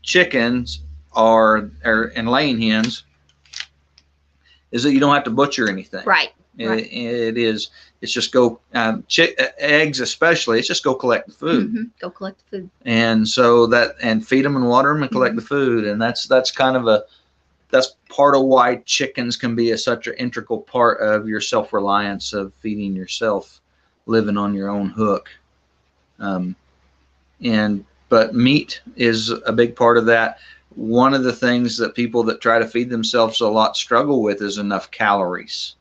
chickens and laying hens is that you don't have to butcher anything. Right. It's just go eggs especially. It's just go collect the food. Go collect the food. And so and feed them and water them and collect the food. And that's part of why chickens can be such an integral part of your self-reliance of feeding yourself, living on your own hook. But meat is a big part of that. One of the things that people that try to feed themselves a lot struggle with is enough calories.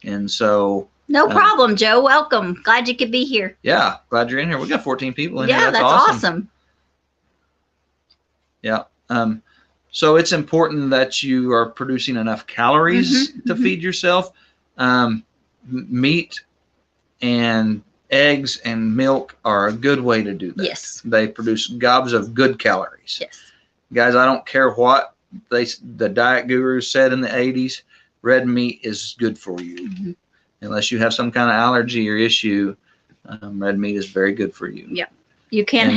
And so no problem, Joe. Welcome. Glad you could be here. Yeah, glad you're in here. We got 14 people in here. Yeah, that's awesome. Yeah. So it's important that you are producing enough calories to feed yourself. Meat and eggs and milk are a good way to do that. Yes. They produce gobs of good calories. Yes. Guys, I don't care what the diet gurus said in the 80s, red meat is good for you. Unless you have some kind of allergy or issue, red meat is very good for you. Yeah. You can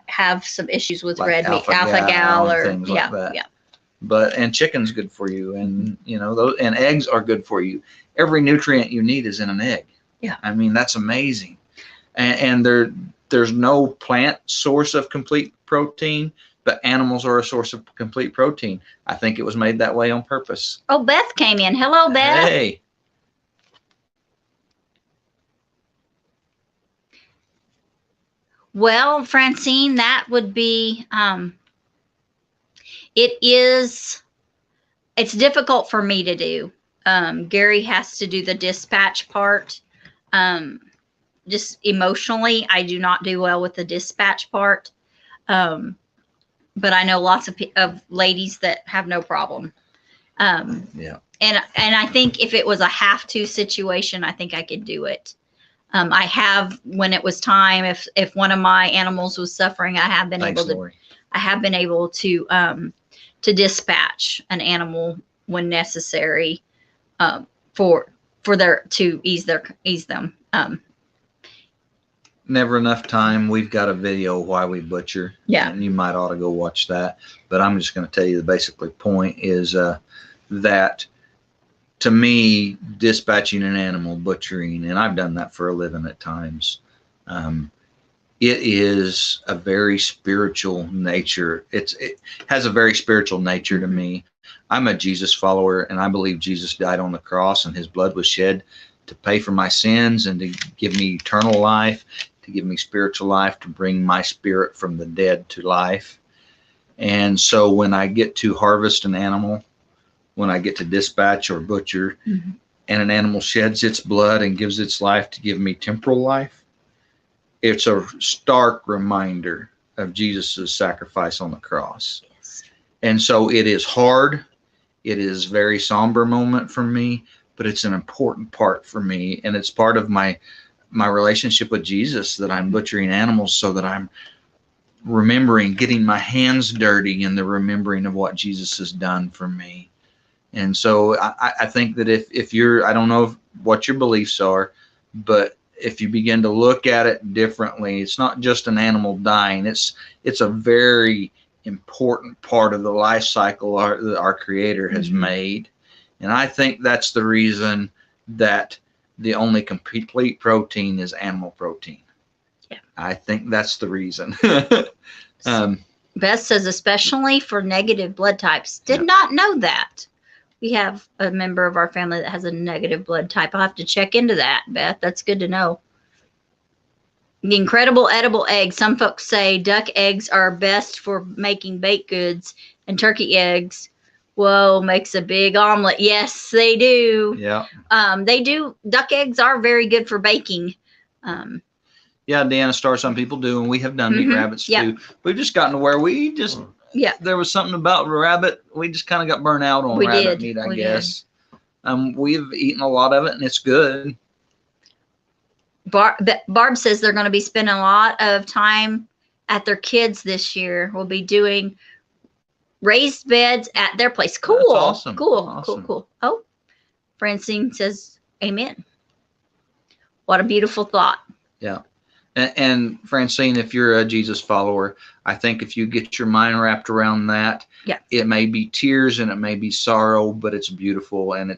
have some issues with like red meat, alpha-gal or things like that. Yeah. And chicken's good for you, and and eggs are good for you. Every nutrient you need is in an egg. Yeah. I mean, that's amazing. And there's no plant source of complete protein, but animals are a source of complete protein. I think it was made that way on purpose. Oh, Beth came in. Hello, Beth. Hey. Well, Francine, that would be, it's difficult for me to do. Gary has to do the dispatch part. Just emotionally, I do not do well with the dispatch part. But I know lots of ladies that have no problem. Yeah. And I think if it was a have to situation, I think I could do it. I have, when it was time, if one of my animals was suffering, I have been able to dispatch an animal when necessary, for to ease them. Never enough time. We've got a video why we butcher. Yeah. And you might ought to go watch that. But I'm just going to tell you the basic point is that to me, dispatching an animal, butchering, and I've done that for a living at times, it is a very spiritual nature. It has a very spiritual nature to me. I'm a Jesus follower, and I believe Jesus died on the cross and his blood was shed to pay for my sins and to give me eternal life, to give me spiritual life, to bring my spirit from the dead to life. And so when I get to harvest an animal, when I get to dispatch or butcher, and an animal sheds its blood and gives its life to give me temporal life, it's a stark reminder of Jesus' sacrifice on the cross. Yes. And so it is hard. It is a very somber moment for me, but it's an important part for me. And it's part of my relationship with Jesus, that I'm butchering animals so that I'm remembering, getting my hands dirty in the remembering of what Jesus has done for me. And so I think that if you're, I don't know what your beliefs are, but if you begin to look at it differently, it's not just an animal dying. It's a very important part of the life cycle our Creator has made. And I think that's the reason that the only complete protein is animal protein. Yeah. I think that's the reason. Beth says, especially for negative blood types. Did not know that. We have a member of our family that has a negative blood type. I'll have to check into that, Beth. That's good to know. The incredible edible eggs. Some folks say duck eggs are best for making baked goods, and turkey eggs, whoa, makes a big omelet. Yes, they do. Yeah. They do. Duck eggs are very good for baking. Yeah, Deanna Star, some people do, and we have done meat rabbits too. We've just gotten to where we just, there was something about rabbit. We just kind of got burnt out on rabbit meat, I guess. We've eaten a lot of it, and it's good. Barb says they're going to be spending a lot of time at their kids this year. We'll be doing raised beds at their place. Cool. That's awesome. Cool. Awesome. Cool. Oh, Francine says, amen. What a beautiful thought. Yeah. And Francine, if you're a Jesus follower, I think if you get your mind wrapped around that, it may be tears and it may be sorrow, but it's beautiful. And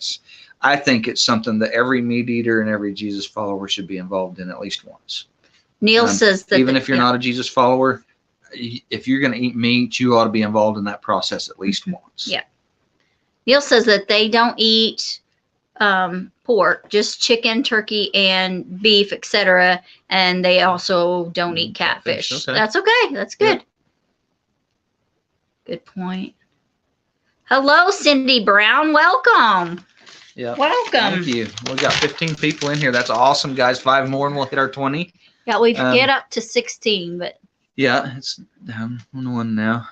I think it's something that every meat eater and every Jesus follower should be involved in at least once. Neil says that even if you're not a Jesus follower, if you're going to eat meat, you ought to be involved in that process at least once. Yeah. Neil says that they don't eat pork, just chicken, turkey, and beef, etc. And they also don't eat catfish. Okay. That's okay. That's good. Good point. Hello, Cindy Brown. Welcome. Yeah. Welcome. Thank you. We got 15 people in here. That's awesome, guys. 5 more and we'll hit our 20. Yeah, we get up to 16, but yeah, it's down 1 now.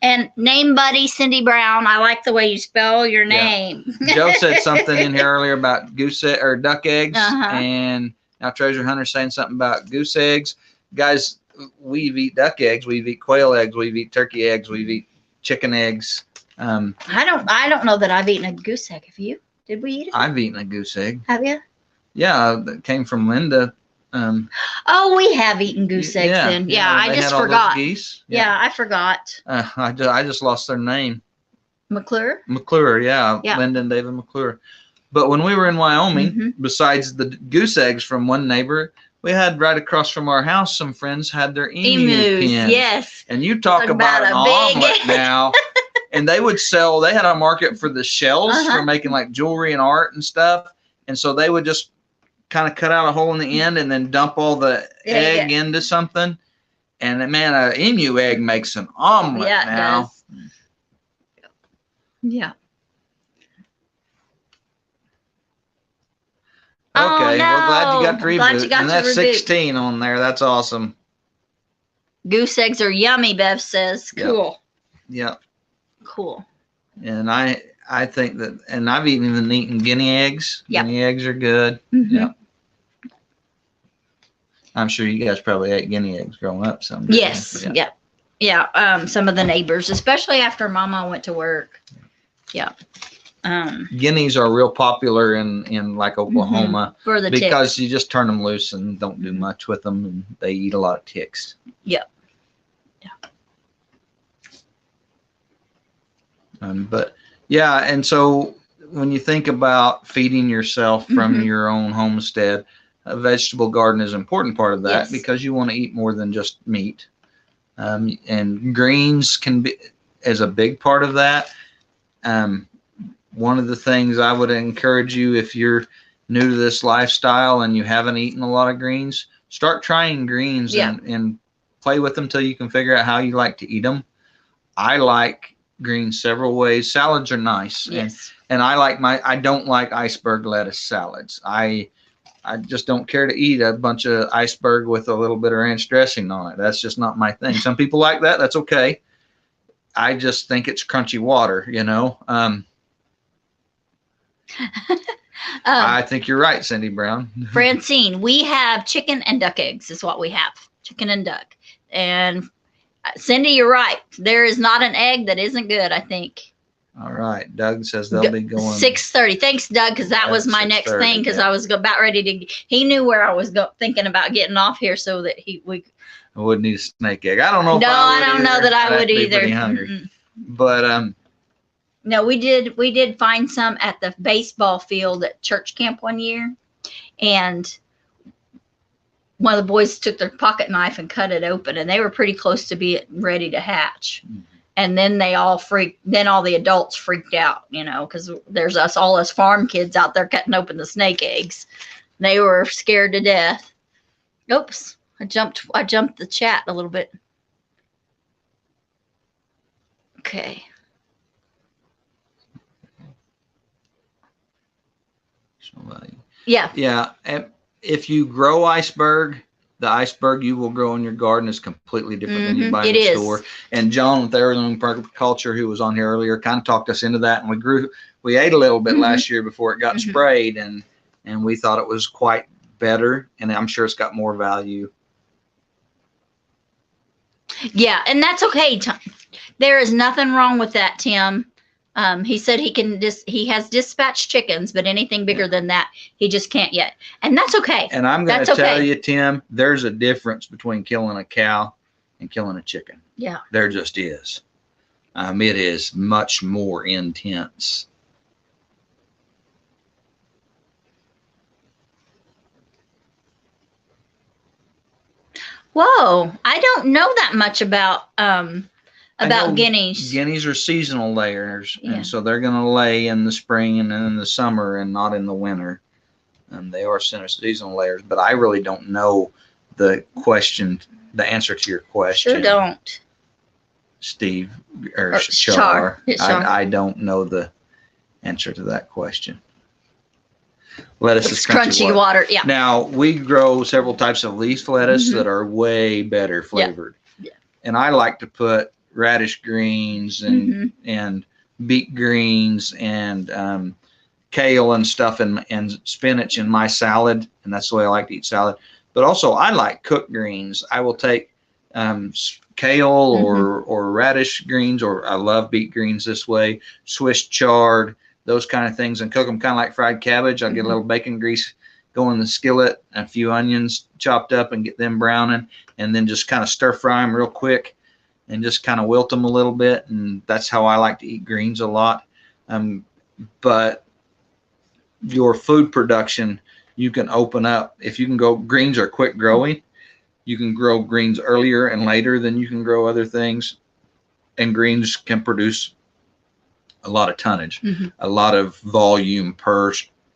And name buddy Cindy Brown. I like the way you spell your name. Joe said something in here earlier about duck eggs, and now Treasure Hunter saying something about goose eggs. Guys, we've eat duck eggs, we've eat quail eggs, we've eat turkey eggs, we've eat chicken eggs. I don't know that I've eaten a goose egg. Have you? Did we eat it? I've eaten a goose egg. Have you? Yeah, that came from Linda. Oh, we have eaten goose eggs then. Yeah, I just forgot. Geese. Yeah, I forgot. I just lost their name. McClure? McClure, yeah. Linda and David McClure. But when we were in Wyoming, besides the goose eggs from one neighbor, we had right across from our house, some friends had their emu pen. Yes. And you talk about an omelet now. And they had a market for the shells for making like jewelry and art and stuff. And so they would just kind of cut out a hole in the end and then dump all the egg into something. And man, an emu egg makes an omelet Yeah, it now. does. Yeah. Okay, no. well, glad you got to I'm glad you reboot. got And to that's reboot. 16 on there. That's awesome. Goose eggs are yummy, Bev says. Yep. Cool. Yep. Cool. And I think that, and I've even eaten guinea eggs. Yep. Guinea eggs are good. Mhm. Yep. I'm sure you guys probably ate guinea eggs growing up some. Yes. Yeah. Yep. Yeah. Some of the neighbors, especially after Mama went to work. Yeah. Guineas are real popular in like Oklahoma For the because ticks. you just turn them loose and don't do much with them, and they eat a lot of ticks. Yep. But yeah, and so when you think about feeding yourself from your own homestead, a vegetable garden is an important part of that Yes. because you want to eat more than just meat. And greens is a big part of that. One of the things I would encourage you, if you're new to this lifestyle and you haven't eaten a lot of greens, start trying greens and play with them till you can figure out how you like to eat them. I like greens several ways. Salads are nice. Yes. And I don't like iceberg lettuce salads. I just don't care to eat a bunch of iceberg with a little bit of ranch dressing on it. That's just not my thing. Some people like that. That's okay. I just think it's crunchy water, you know. I think you're right, Cindy Brown. Francine, we have chicken and duck eggs is what we have. Chicken and duck. And Cindy, you're right. There is not an egg that isn't good, I think. All right. Doug says they'll be going 6:30. Thanks, Doug, because that was my next thing. Because I was about ready to. He knew where I was thinking about getting off here, so that we wouldn't need a snake egg. I don't know. I don't know that I would either. Pretty hungry. But no, we did find some at the baseball field at church camp one year, and one of the boys took their pocket knife and cut it open, and they were pretty close to being ready to hatch. And then then all the adults freaked out, you know, because there's all us farm kids out there cutting open the snake eggs. They were scared to death. Oops, I jumped the chat a little bit. Okay. Yeah. Yeah. And if you grow iceberg, the iceberg you will grow in your garden is completely different than you buy in the store. And John with Heirloom Permaculture, who was on here earlier, kind of talked us into that. And we ate a little bit last year before it got sprayed, and we thought it was quite better. And I'm sure it's got more value. Yeah, and that's okay. There is nothing wrong with that, Tim. He said he has dispatched chickens, but anything bigger than that, he just can't yet. And that's okay. And I'm going to tell you, Tim, there's a difference between killing a cow and killing a chicken. Yeah. There just is. It is much more intense. Whoa, I don't know that much about guineas. Guineas are seasonal layers, and so they're going to lay in the spring and in the summer and not in the winter. And they are seasonal layers, but I really don't know the answer to your question. Sure don't. Steve or Char. I don't know the answer to that question. Lettuce is crunchy water. Yeah. Now we grow several types of leaf lettuce that are way better flavored. Yeah. And I like to put radish greens and beet greens and kale and stuff and spinach in my salad, and that's the way I like to eat salad. But also I like cooked greens. I will take kale or radish greens, or I love beet greens this way, Swiss chard, those kind of things, and cook them kind of like fried cabbage. I'll get a little bacon grease, go in the skillet, and a few onions chopped up and get them browning, and then just kind of stir fry them real quick and just kind of wilt them a little bit. And that's how I like to eat greens a lot. But your food production, you can open up. If you can go, greens are quick growing. You can grow greens earlier and later than you can grow other things. And greens can produce a lot of tonnage, a lot of volume for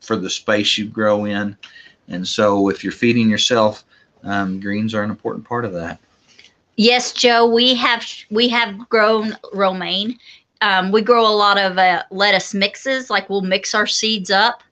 the space you grow in. And so if you're feeding yourself, greens are an important part of that. Yes, Joe, we have grown romaine. We grow a lot of lettuce mixes. Like we'll mix our seeds up,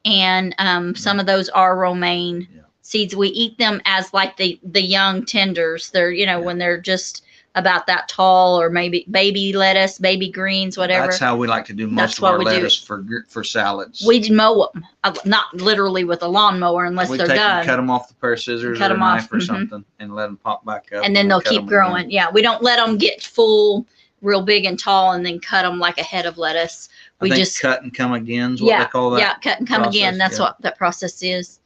and some of those are romaine seeds. We eat them as like the young tenders. They're when they're just about that tall, or maybe baby lettuce, baby greens, whatever. That's how we like to do most of our lettuce for salads. We mow them, not literally with a lawnmower unless they're done. Cut them off with a pair of scissors or a knife or something, and let them pop back up. And then they'll keep growing. Again. Yeah, we don't let them get full, real big and tall, and then cut them like a head of lettuce. We just cut and come again is what they call that. Yeah, cut and come again. That's what that process is.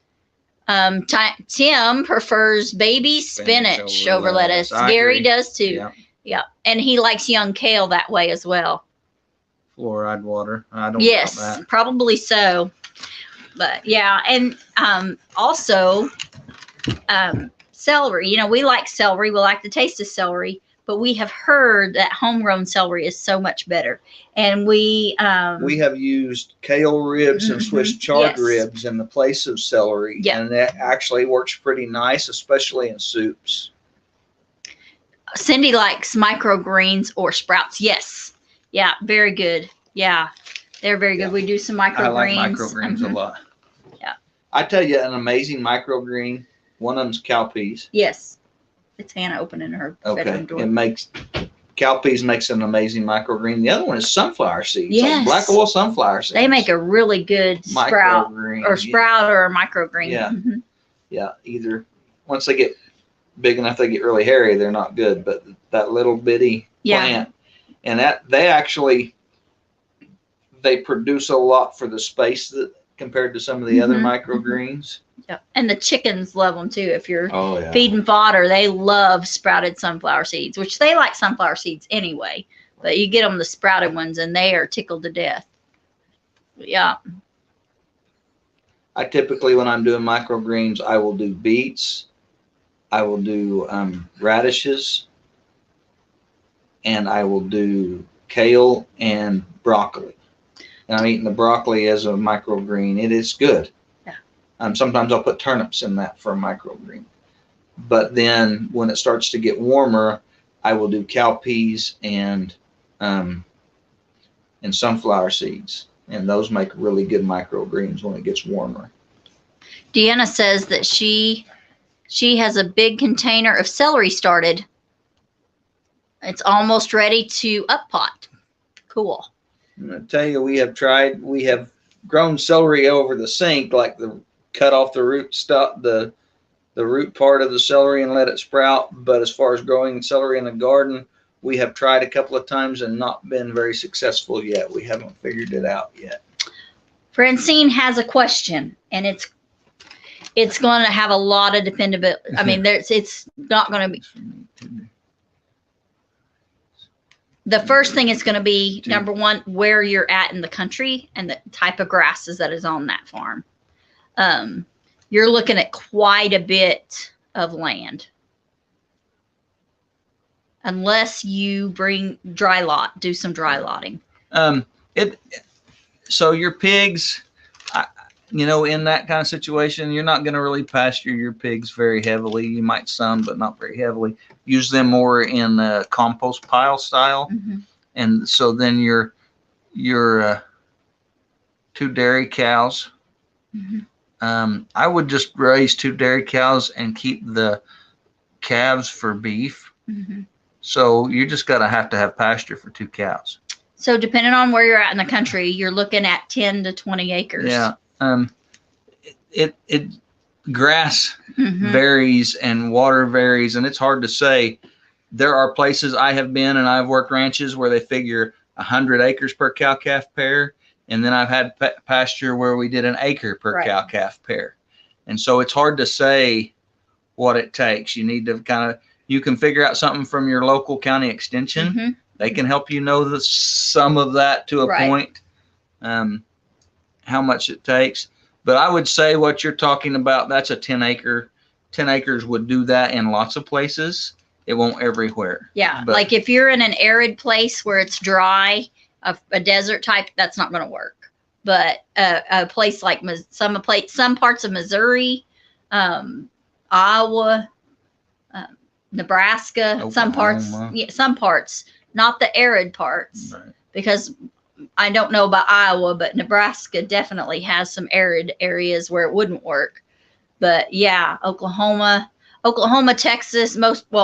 Tim prefers baby spinach over lettuce. Gary does too. Yeah, and he likes young kale that way as well. Fluoride water. I don't. Yes, that. Probably so. But yeah, and also celery. We like celery. We like the taste of celery. But we have heard that homegrown celery is so much better, and we have used kale ribs and Swiss chard ribs in the place of celery, and that actually works pretty nice, especially in soups. Cindy likes microgreens or sprouts. Yes, yeah, very good. Yeah, they're very good. We do some microgreens. I like microgreens a lot. Yeah, I tell you, an amazing microgreen. One of them's cowpeas. Yes. It's Hannah opening her bedroom door. Cowpeas makes an amazing microgreen. The other one is sunflower seeds. Yes. Like black oil sunflower seeds. They make a really good sprout or a microgreen. Yeah. Mm-hmm. Yeah. Either once they get big enough, they get really hairy. They're not good. But that little bitty plant, and that they produce a lot for the space that compared to some of the other microgreens. Yeah, and the chickens love them too. If you're feeding fodder, they love sprouted sunflower seeds, which they like sunflower seeds anyway. But you get them the sprouted ones, and they are tickled to death. Yeah. I typically, when I'm doing microgreens, I will do beets, I will do radishes, and I will do kale and broccoli. And I'm eating the broccoli as a microgreen. It is good. Sometimes I'll put turnips in that for a microgreen. But then when it starts to get warmer, I will do cowpeas and sunflower seeds. And those make really good microgreens when it gets warmer. Deanna says that she has a big container of celery started. It's almost ready to up pot. Cool. I'm going to tell you, we have grown celery over the sink, like cut off the root stuff, the root part of the celery and let it sprout. But as far as growing celery in the garden, we have tried a couple of times and not been very successful yet. We haven't figured it out yet. Francine has a question, and it's going to have a lot of dependability. I mean, it's not going to be. The first thing is going to be, number one, where you're at in the country and the type of grasses that is on that farm. You're looking at quite a bit of land. Unless you do some dry lotting. So your pigs, in that kind of situation, you're not going to really pasture your pigs very heavily. You might some, but not very heavily. Use them more in compost pile style. Mm-hmm. And so then your 2 dairy cows. Mm-hmm. I would just raise 2 dairy cows and keep the calves for beef. Mm-hmm. So you just got to have pasture for 2 cows. So depending on where you're at in the country, you're looking at 10 to 20 acres. Yeah. Grass varies and water varies, and it's hard to say. There are places I have been, and I've worked ranches where they figure 100 acres per cow-calf pair. And then I've had pasture where we did 1 acre per cow-calf pair. And so it's hard to say what it takes. You need to you can figure out something from your local county extension. Mm-hmm. They can help you know some of that to a point, how much it takes. But I would say what you're talking about, that's a 10 acre. 10 acres would do that in lots of places. It won't everywhere. Yeah, but, like if you're in an arid place where it's dry, a desert type, that's not going to work. But a place like some parts of Missouri, Iowa, Nebraska, some parts, Oklahoma. yeah, some parts, not the arid parts, Right. because I don't know about Iowa, but Nebraska definitely has some arid areas where it wouldn't work. But yeah, Oklahoma, Texas,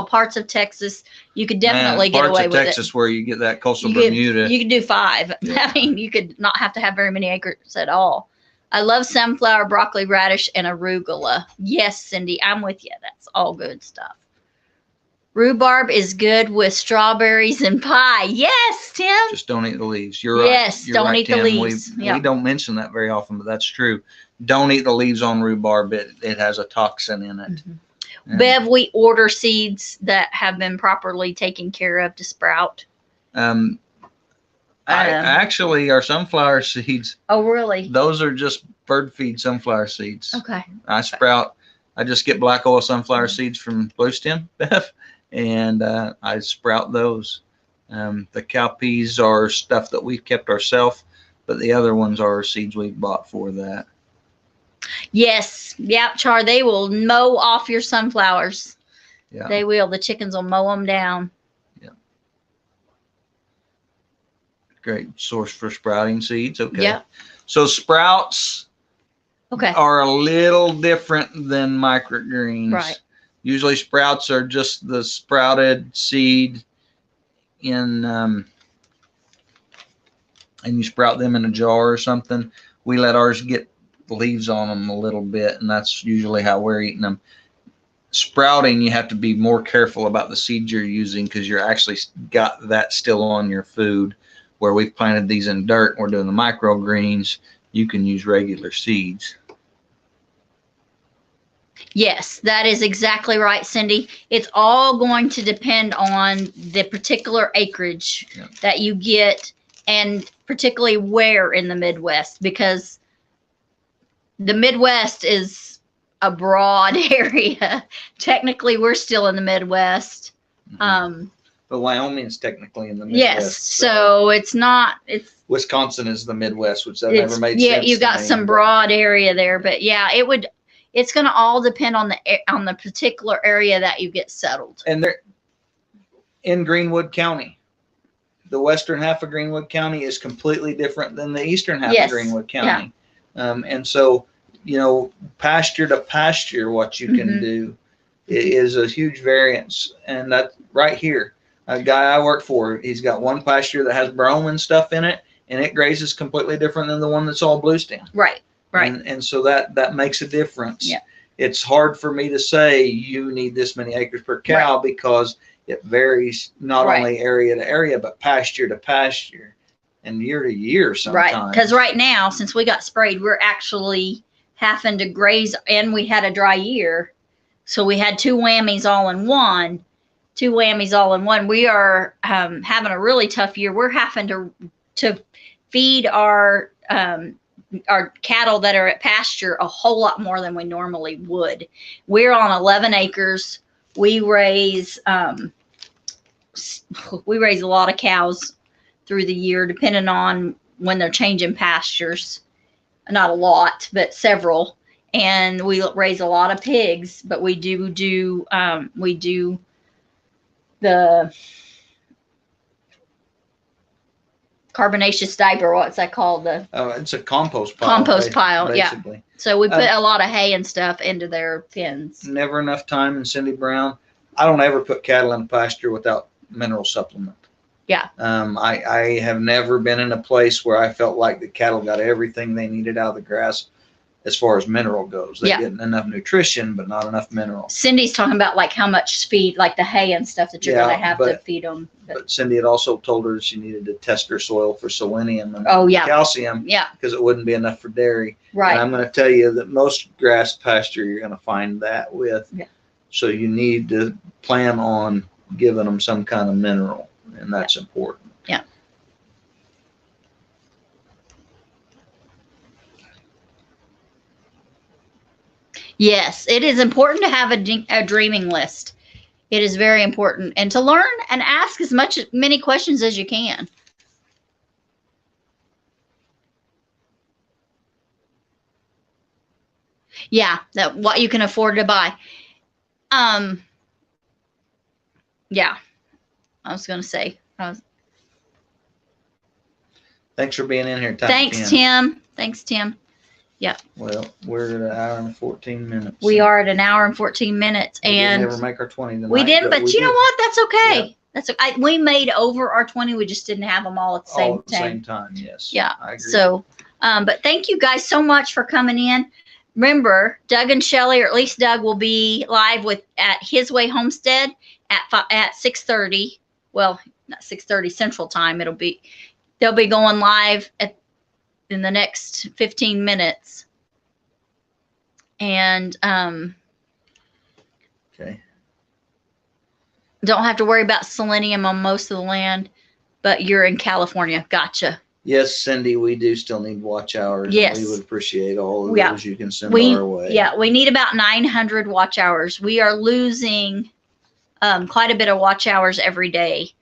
parts of Texas, you could definitely get away Parts of with Texas it. where you get that coastal You could, Bermuda. you could do 5. Yeah. I mean, you could not have to have very many acres at all. I love sunflower, broccoli, radish, and arugula. Yes, Cindy, I'm with you. That's all good stuff. Rhubarb is good with strawberries and pie. Yes, Tim. Just don't eat the leaves. You're Yes, right. You're don't right, eat the Tim. leaves. We Yep. don't mention that very often, but that's true. Don't eat the leaves on rhubarb. It has a toxin in it. Mhm. And, Bev, we order seeds that have been properly taken care of to sprout. actually, our sunflower seeds, Oh, really? those are just bird feed sunflower seeds. Okay. I just get black oil sunflower seeds from Blue Stem, Beth, and I sprout those. The cowpeas are stuff that we've kept ourselves, but the other ones are seeds we've bought for that. Yes. Yep, Char. They will mow off your sunflowers. Yeah. They will. The chickens will mow them down. Yeah. Great source for sprouting seeds. Okay. Yep. So sprouts Okay. are a little different than microgreens. Right. Usually sprouts are just the sprouted seed and you sprout them in a jar or something. We let ours get leaves on them a little bit, and that's usually how we're eating them. Sprouting, you have to be more careful about the seeds you're using because you're actually got that still on your food. Where we've planted these in dirt, and we're doing the microgreens, you can use regular seeds. Yes, that is exactly right, Cindy. It's all going to depend on the particular acreage that you get, and particularly where in the Midwest, because the Midwest is a broad area. Technically, we're still in the Midwest. But Wyoming is technically in the Midwest. Yes, so it's not. It's Wisconsin is the Midwest, which that never made sense. Yeah, you got some broad area there, but yeah, it would. It's going to all depend on the particular area that you get settled. And they're in Greenwood County. The western half of Greenwood County is completely different than the eastern half of Greenwood County. Yeah. And so, pasture to pasture, what you can do is a huge variance. And that right here, a guy I work for, he's got one pasture that has brome and stuff in it, and it grazes completely different than the one that's all blue stem. Right. Right. And so that makes a difference. Yeah. It's hard for me to say you need this many acres per cow because it varies not only area to area, but pasture to pasture and year to year sometimes. Right. Because right now, since we got sprayed, we're actually having to graze, and we had a dry year. So we had two whammies all in one. We are having a really tough year. We're having to feed our cattle that are at pasture a whole lot more than we normally would. We're on 11 acres. We raise a lot of cows through the year, depending on when they're changing pastures. Not a lot, but several. And we raise a lot of pigs, but we do the carbonaceous diaper. What's that called? It's a compost pile. Compost pile, basically. Yeah. So we put a lot of hay and stuff into their pens. Never enough time. And Cindy Brown, I don't ever put cattle in pasture without mineral supplement. Yeah. I have never been in a place where I felt like the cattle got everything they needed out of the grass as far as mineral goes. They get enough nutrition, but not enough mineral. Cindy's talking about like how much feed, like the hay and stuff that you're going to have to feed them. But Cindy had also told her she needed to test her soil for selenium and calcium. Yeah. Because it wouldn't be enough for dairy. Right. And I'm going to tell you that most grass pasture you're going to find that with. Yeah. So you need to plan on giving them some kind of mineral, and that's important. Yeah. Yes, it is important to have a dreaming list. It is very important, and to learn and ask many questions as you can. Yeah, that what you can afford to buy. Yeah, I was going to say. Thanks for being in here. Thanks, Tim. Thanks, Tim. Well, we're at an hour and 14 minutes. We are at an hour and 14 minutes. We and didn't ever make our 20 tonight. We didn't, but you know what? That's okay. Yep. That's okay. We made over our 20. We just didn't have them all at the same All at the time. same time, yes. Yeah. I agree. So, but thank you guys so much for coming in. Remember, Doug and Shelly, or at least Doug, will be live at His Way Homestead at 6:30. Well, not 6:30 Central Time. They'll be going live in the next 15 minutes. And okay. Don't have to worry about selenium on most of the land, but you're in California. Gotcha. Yes, Cindy, we do still need watch hours. Yes. We would appreciate all of Yeah. those you can send our way. Yeah, we need about 900 watch hours. We are losing quite a bit of watch hours every day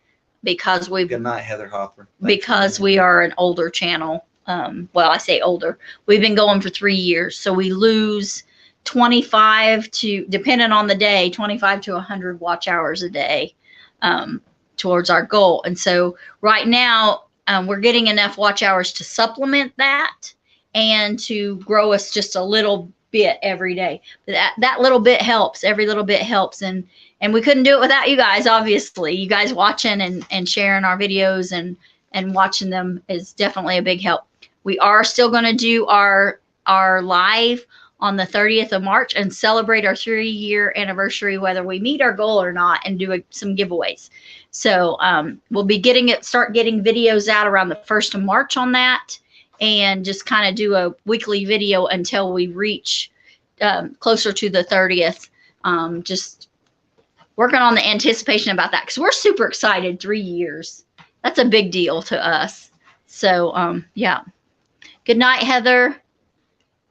because Good night, Heather Hopper. because we are an older channel. Well, I say older. We've been going for 3 years, so we lose 25 to, depending on the day, 25 to 100 watch hours a day towards our goal. And so right now we're getting enough watch hours to supplement that and to grow us just a little bit every day. But that little bit helps. Every little bit helps. And we couldn't do it without you guys, obviously. You guys watching and sharing our videos and watching them is definitely a big help. We are still going to do our live on the 30th of March and celebrate our 3-year anniversary, whether we meet our goal or not, and do some giveaways. So we'll be start getting videos out around the 1st of March on that, and just kind of do a weekly video until we reach closer to the 30th. Just working on the anticipation about that, because we're super excited. 3 years. That's a big deal to us. So yeah. Good night, Heather.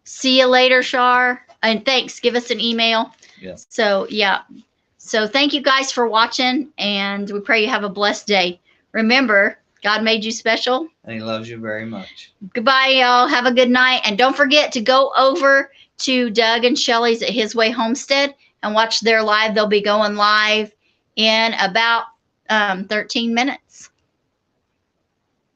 See you later, Shar. And thanks. Give us an email. Yeah. So, yeah. So thank you guys for watching, and we pray you have a blessed day. Remember, God made you special. And He loves you very much. Goodbye, y'all. Have a good night. And don't forget to go over to Doug and Shelly's at His Way Homestead and watch their live. They'll be going live in about 13 minutes.